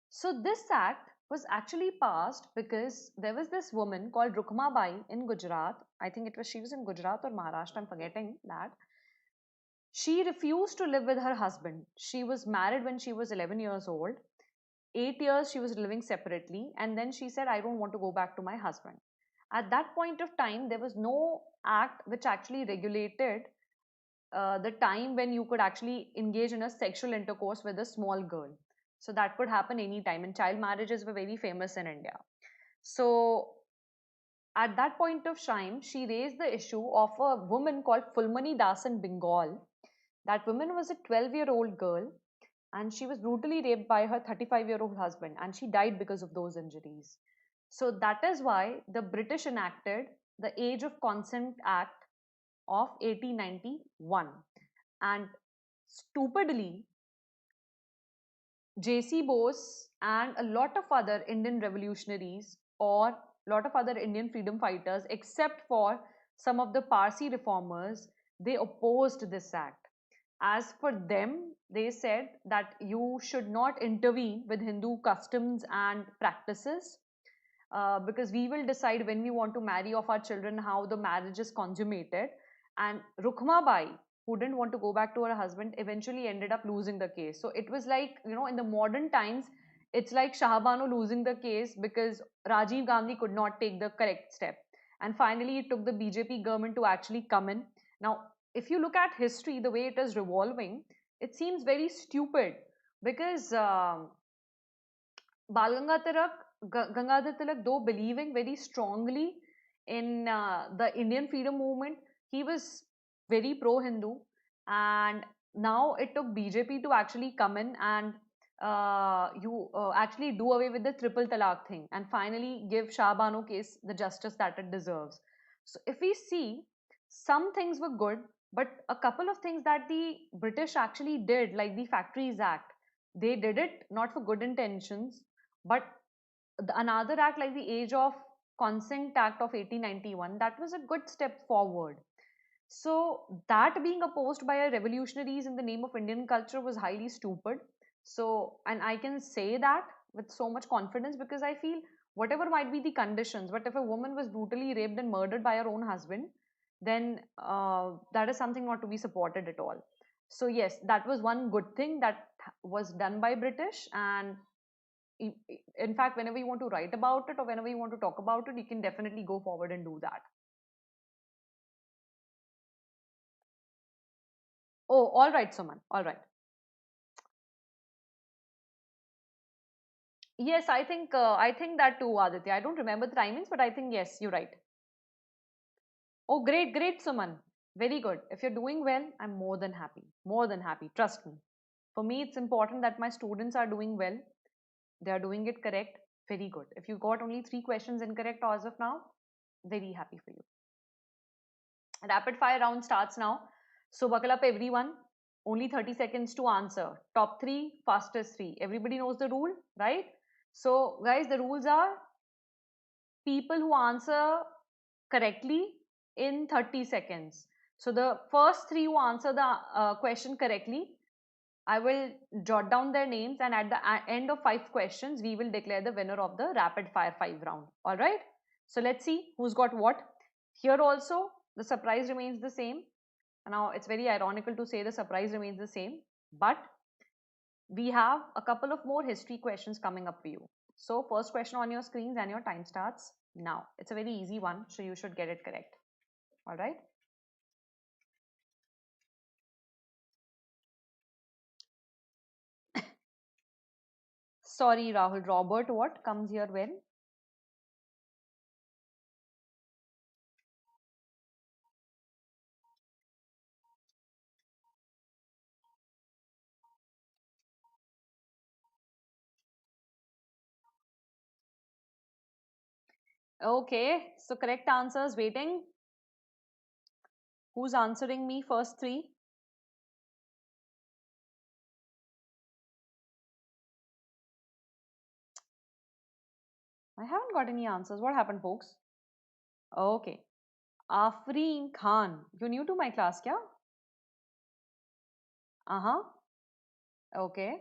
So this act was actually passed because there was this woman called Rukma Bai in Gujarat. I think she was in Gujarat or Maharashtra, I'm forgetting that. She refused to live with her husband. She was married when she was 11 years old. 8 years she was living separately, and then she said, I don't want to go back to my husband. At that point of time, there was no act which actually regulated the time when you could actually engage in a sexual intercourse with a small girl. So that could happen anytime, and child marriages were very famous in India. So at that point of time, she raised the issue of a woman called Fulmani Das in Bengal. That woman was a 12-year-old girl, and she was brutally raped by her 35-year-old husband, and she died because of those injuries. So that is why the British enacted the Age of Consent Act of 1891. And stupidly, J.C. Bose and a lot of other Indian revolutionaries or a lot of other Indian freedom fighters, except for some of the Parsi reformers, they opposed this act. As for them, they said that you should not intervene with Hindu customs and practices, because we will decide when we want to marry off our children, how the marriage is consummated. And Rukhma Bai, who didn't want to go back to her husband, eventually ended up losing the case. So it was like, in the modern times, it's like Shah Banu losing the case because Rajiv Gandhi could not take the correct step. And finally, it took the BJP government to actually come in. Now, if you look at history, the way it is revolving, it seems very stupid because Bal Gangadhar Tilak, though believing very strongly in the Indian freedom movement, he was very pro-Hindu, and now it took BJP to actually come in and you actually do away with the triple talaq thing and finally give Shah Bano case the justice that it deserves. So if we see, some things were good, but a couple of things that the British actually did, like the Factories Act, they did it not for good intentions, but another act like the Age of Consent Act of 1891, that was a good step forward. So that being opposed by a revolutionaries in the name of Indian culture was highly stupid. So, and I can say that with so much confidence because I feel whatever might be the conditions, but if a woman was brutally raped and murdered by her own husband, then that is something not to be supported at all. So yes, that was one good thing that was done by British, and in fact, whenever you want to write about it or whenever you want to talk about it, you can definitely go forward and do that. Oh, all right, Suman. All right. Yes, I think that too, Aditya. I don't remember the timings, but I think yes, you're right. Oh, great, great, Suman. Very good. If you're doing well, I'm more than happy. More than happy. Trust me. For me, it's important that my students are doing well. They are doing it correct. Very good. If you got only 3 questions incorrect as of now, very happy for you. Rapid fire round starts now. So buckle up, everyone. Only 30 seconds to answer. Top three, fastest three. Everybody knows the rule, right? So, guys, the rules are people who answer correctly in 30 seconds. So, the first three who answer the question correctly, I will jot down their names, and at the end of 5 questions, we will declare the winner of the rapid fire 5 round. All right. So, let's see who's got what. Here also, the surprise remains the same. Now, it's very ironical to say the surprise remains the same, but we have a couple of more history questions coming up for you. So, first question on your screens and your time starts now. It's a very easy one, so you should get it correct. All right. Sorry, Rahul. Robert, what comes here when? Okay, so correct answers waiting. Who's answering me first three? I haven't got any answers. What happened, folks? Okay. Afreen Khan. You're new to my class, kya? Uh-huh. Okay.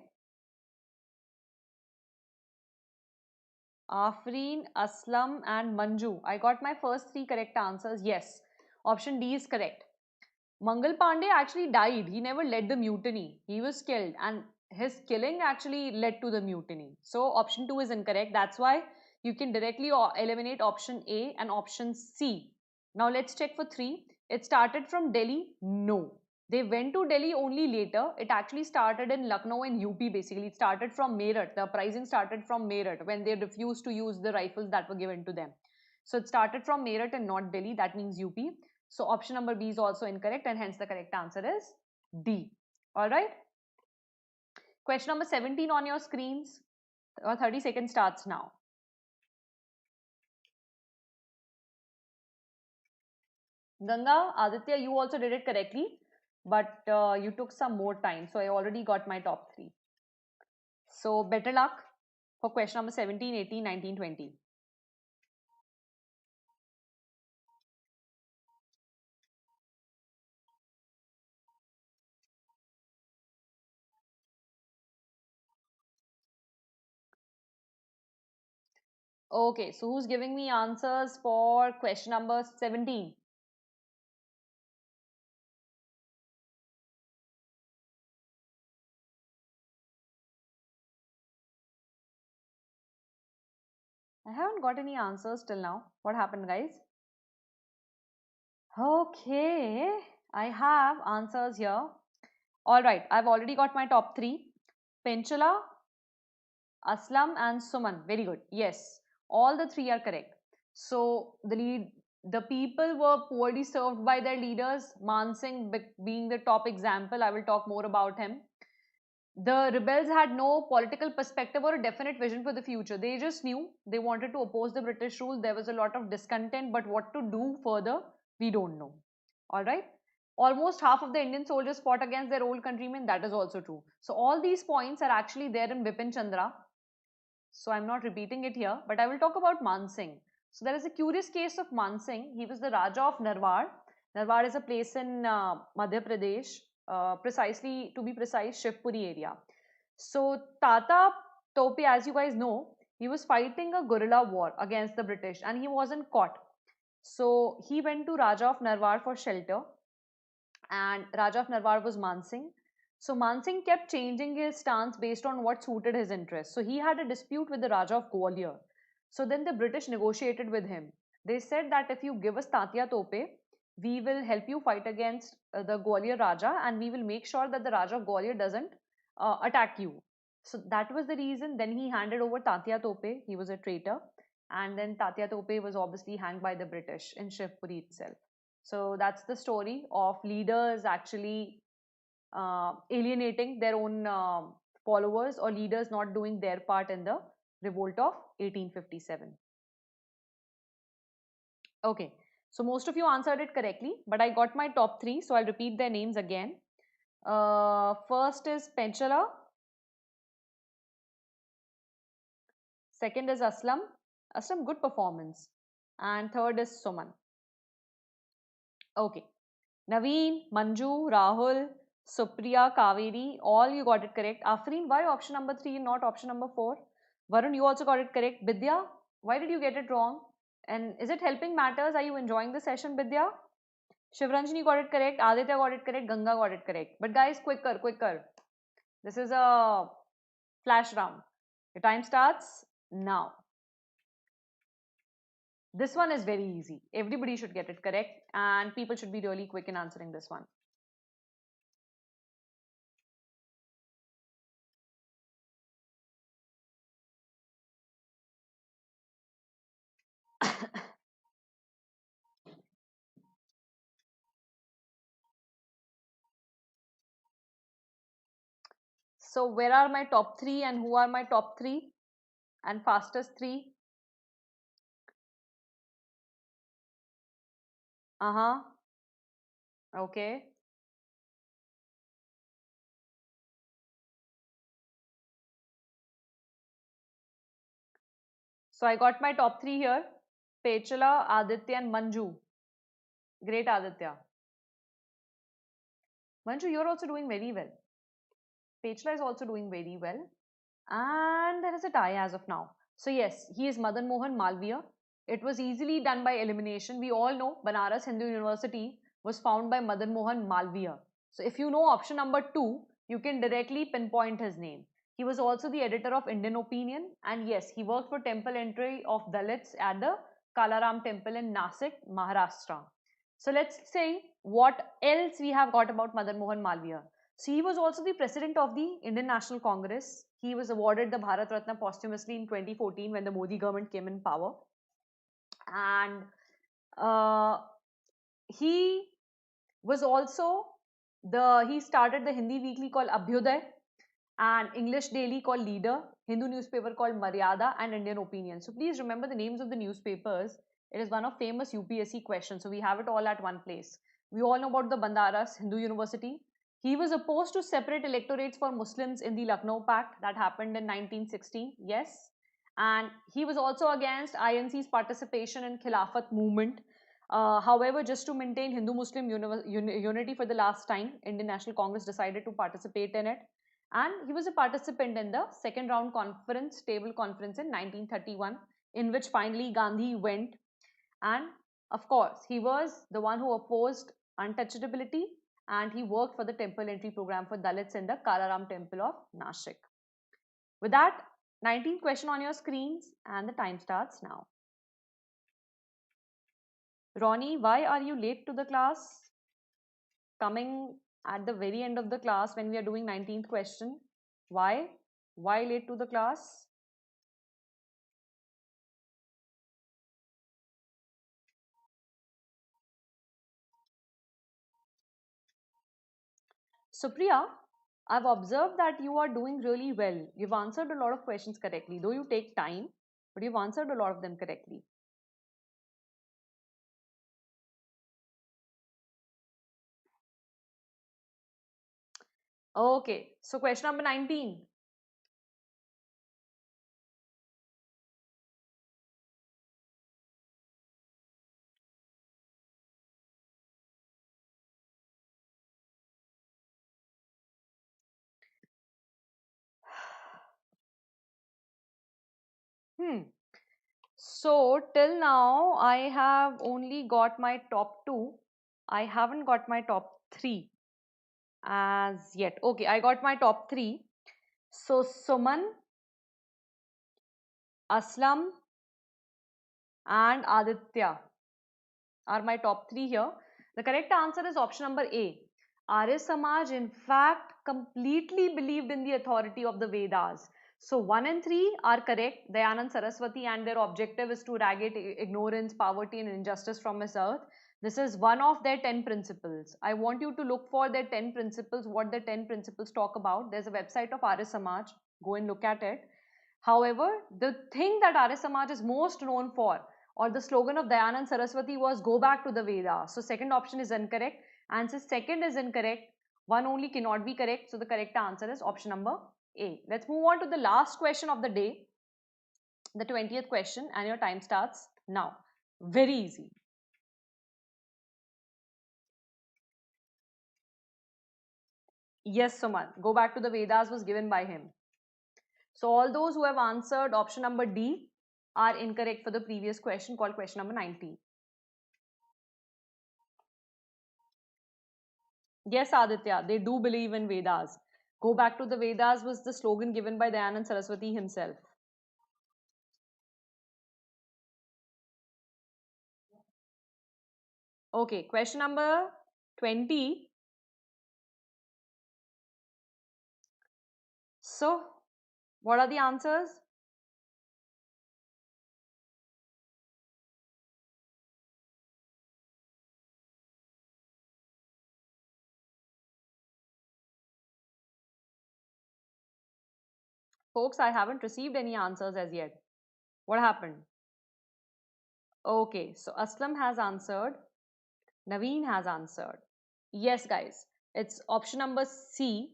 Afreen, Aslam, and Manju. I got my first three correct answers. Yes. Option D is correct. Mangal Pandey actually died. He never led the mutiny. He was killed, and his killing actually led to the mutiny. So option 2 is incorrect. That's why you can directly eliminate option A and option C. Now let's check for 3. It started from Delhi? No. They went to Delhi only later. It actually started in Lucknow and UP basically. It started from Meerut. The uprising started from Meerut when they refused to use the rifles that were given to them. So it started from Meerut and not Delhi. That means UP. So option number B is also incorrect, and hence the correct answer is D. Alright. Question number 17 on your screens. 30 seconds starts now. Ganga, Aditya, you also did it correctly, but you took some more time. So I already got my top 3. So better luck for question number 17, 18, 19, 20. Okay, so who's giving me answers for question number 17? I haven't got any answers till now. What happened, guys? Okay, I have answers here. All right, I've already got my top 3. Penchala, Aslam and Suman. Very good. Yes, all the 3 are correct. So the people were poorly served by their leaders. Man Singh being the top example. I will talk more about him. The rebels had no political perspective or a definite vision for the future. They just knew they wanted to oppose the British rule. There was a lot of discontent, but what to do further, we don't know. All right. Almost half of the Indian soldiers fought against their old countrymen. That is also true. So all these points are actually there in Bipin Chandra. So I'm not repeating it here, but I will talk about Man Singh. So there is a curious case of Man Singh. He was the Raja of Narwar. Narwar is a place in Madhya Pradesh, precisely to be precise, Shivpuri area. So Tata Tope, as you guys know, he was fighting a guerrilla war against the British and he wasn't caught. So he went to Raja of Narwar for shelter, and Raja of Narwar was Man Singh. So Man Singh kept changing his stance based on what suited his interests. So he had a dispute with the Raja of Gwalior. So then the British negotiated with him. They said that if you give us Tatia Tope, we will help you fight against the Gwalior Raja, and we will make sure that the Raja of Gwalior doesn't attack you. So that was the reason. Then he handed over Tatia Tope. He was a traitor. And then Tatia Tope was obviously hanged by the British in Shivpuri itself. So that's the story of leaders actually alienating their own followers, or leaders not doing their part in the revolt of 1857. Okay, so most of you answered it correctly, but I got my top 3, so I'll repeat their names again. First is Penchala, second is Aslam. Aslam, good performance. And third is Suman. Okay. Naveen, Manju, Rahul, Supriya, Kaveri, all you got it correct. Afreen, why option number 3 and not option number 4? Varun, you also got it correct. Vidya, why did you get it wrong? And is it helping matters? Are you enjoying the session, Vidya? Shivranjini got it correct. Aditya got it correct. Ganga got it correct. But guys, quicker, quicker. This is a flash round. Your time starts now. This one is very easy. Everybody should get it correct, and people should be really quick in answering this one. So where are my top 3 and who are my top 3 and fastest 3? Uh-huh. Okay. So I got my top 3 here. Pechala, Aditya and Manju. Great, Aditya. Manju, you're also doing very well. Pechala is also doing very well. And there is a tie as of now. So yes, he is Madan Mohan Malviya. It was easily done by elimination. We all know Banaras Hindu University was found by Madan Mohan Malviya. So if you know option number 2, you can directly pinpoint his name. He was also the editor of Indian Opinion, and yes, he worked for temple entry of Dalits at the Kalaram temple in Nasik, Maharashtra. So let's say what else we have got about Madan Mohan Malviya. So he was also the president of the Indian National Congress. He was awarded the Bharat Ratna posthumously in 2014 when the Modi government came in power. And uh, he was also he started the Hindi weekly called Abhyuday, and English daily called Leader, Hindu newspaper called Maryada, and Indian Opinion. So please remember the names of the newspapers. It is one of famous UPSC questions, so we have it all at one place. We all know about the Bandaras Hindu University. He was opposed to separate electorates for Muslims in the Lucknow Pact that happened in 1960. Yes. And he was also against INC's participation in Khilafat movement. However, just to maintain Hindu-Muslim unity for the last time, Indian National Congress decided to participate in it. And he was a participant in the second round conference, table conference in 1931, in which finally Gandhi went. And of course, he was the one who opposed untouchability, and he worked for the temple entry program for Dalits in the Kalaram temple of Nashik. With that, 19th question on your screens, and the time starts now. Ronnie, why are you late to the class? Coming at the very end of the class when we are doing 19th question. Why? Why late to the class? So Priya, I've observed that you are doing really well. You've answered a lot of questions correctly, though you take time, but you've answered a lot of them correctly. Okay, so question number 19. So till now, I have only got my top 2. I haven't got my top 3 as yet. Okay, I got my top 3. So Suman, Aslam, and Aditya are my top 3 here. The correct answer is option number A. Arya Samaj, in fact, completely believed in the authority of the Vedas. So 1 and 3 are correct. Dayanand Saraswati, and their objective is to eradicate ignorance, poverty, and injustice from this earth. This is one of their 10 principles. I want you to look for their 10 principles, what their 10 principles talk about. There's a website of Arya Samaj. Go and look at it. However, the thing that Arya Samaj is most known for, or the slogan of Dayanand Saraswati, was go back to the Vedas. So second option is incorrect. Answer second is incorrect. One only cannot be correct. So the correct answer is option number A. Let's move on to the last question of the day, the 20th question, and your time starts now. Very easy. Yes, Suman. Go back to the Vedas was given by him. So all those who have answered option number D are incorrect for the previous question called question number 19. Yes, Aditya, they do believe in Vedas. Go back to the Vedas was the slogan given by Dayanand Saraswati himself. Okay, question number 20. So, what are the answers? Folks, I haven't received any answers as yet. What happened? Okay, so Aslam has answered. Naveen has answered. Yes, guys, it's option number C.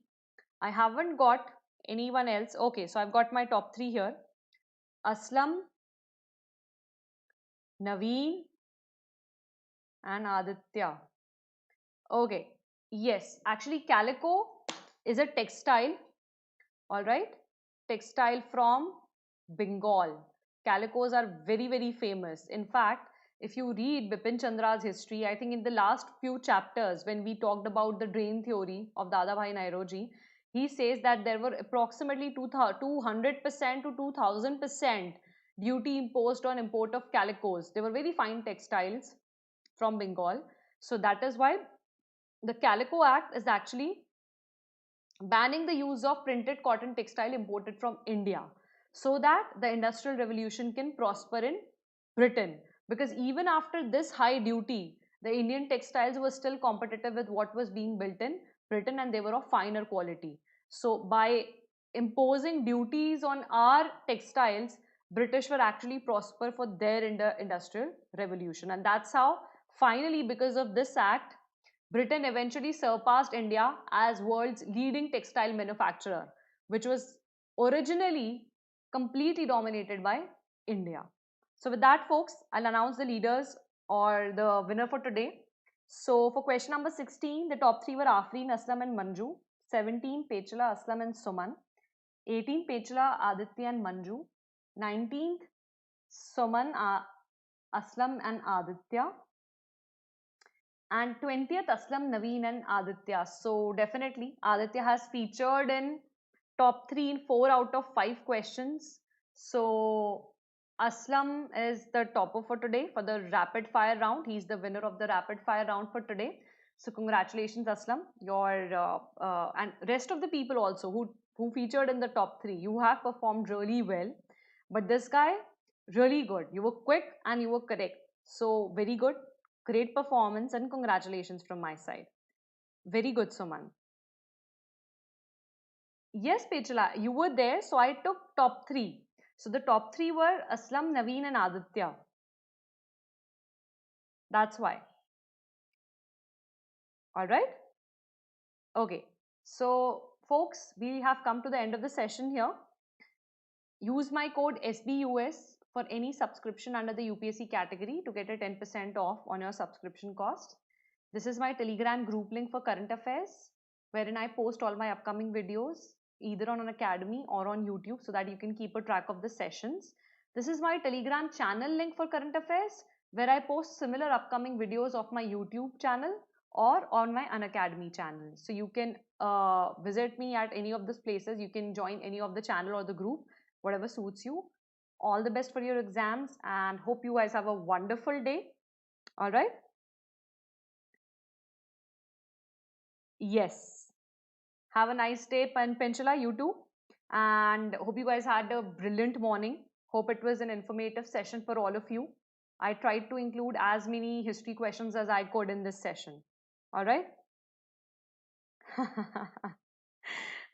I haven't got anyone else. Okay, so I've got my top 3 here. Aslam, Naveen, and Aditya. Okay, yes, actually calico is a textile, all right? Textile from Bengal. Calicos are very, very famous. In fact, if you read Bipin Chandra's history, I think in the last few chapters, when we talked about the drain theory of Dadabhai Nairoji, he says that there were approximately 200% to 2000% duty imposed on import of calicos. They were very fine textiles from Bengal. So that is why the Calico Act is actually banning the use of printed cotton textile imported from India so that the industrial revolution can prosper in Britain. Because even after this high duty, the Indian textiles were still competitive with what was being built in Britain, and they were of finer quality. So by imposing duties on our textiles, British were actually prosper for their industrial revolution. And that's how finally, because of this act, Britain eventually surpassed India as world's leading textile manufacturer, which was originally completely dominated by India. So with that, folks, I'll announce the leaders or the winner for today. So for question number 16, the top three were Afreen, Aslam and Manju. 17, Pechala, Aslam and Suman. 18, Pechala, Aditya and Manju. 19th, Suman, Aslam and Aditya. And 20th, Aslam, Naveen and Aditya. So definitely Aditya has featured in top 3 in 4 out of 5 questions. So Aslam is the topper for today for the rapid fire round. He's the winner of the rapid fire round for today. So congratulations, Aslam. Your and rest of the people also who featured in the top 3, you have performed really well. But this guy, really good. You were quick and you were correct. So very good. Great performance and congratulations from my side. Very good, Suman. Yes, Pechala, you were there, so I took top 3. So the top 3 were Aslam, Naveen and Aditya. That's why. Alright? Okay. So folks, we have come to the end of the session here. Use my code SBUS for any subscription under the UPSC category to get a 10% off on your subscription cost. This is my Telegram group link for current affairs, wherein I post all my upcoming videos either on Unacademy or on YouTube so that you can keep a track of the sessions. This is my Telegram channel link for current affairs, where I post similar upcoming videos of my YouTube channel or on my Unacademy channel. So you can visit me at any of these places. You can join any of the channel or the group, whatever suits you. All the best for your exams and hope you guys have a wonderful day. All right. Yes. Have a nice day, Penchala, you too. And hope you guys had a brilliant morning. Hope it was an informative session for all of you. I tried to include as many history questions as I could in this session. All right.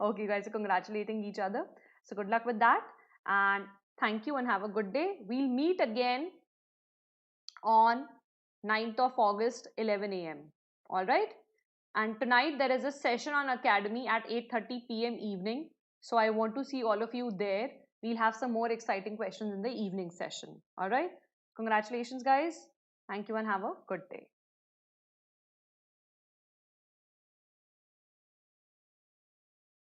Okay, guys, so congratulating each other. So good luck with that. And thank you and have a good day. We'll meet again on 9th of August, 11 a.m. All right. And tonight there is a session on Academy at 8:30 p.m. evening. So I want to see all of you there. We'll have some more exciting questions in the evening session. All right. Congratulations, guys. Thank you and have a good day.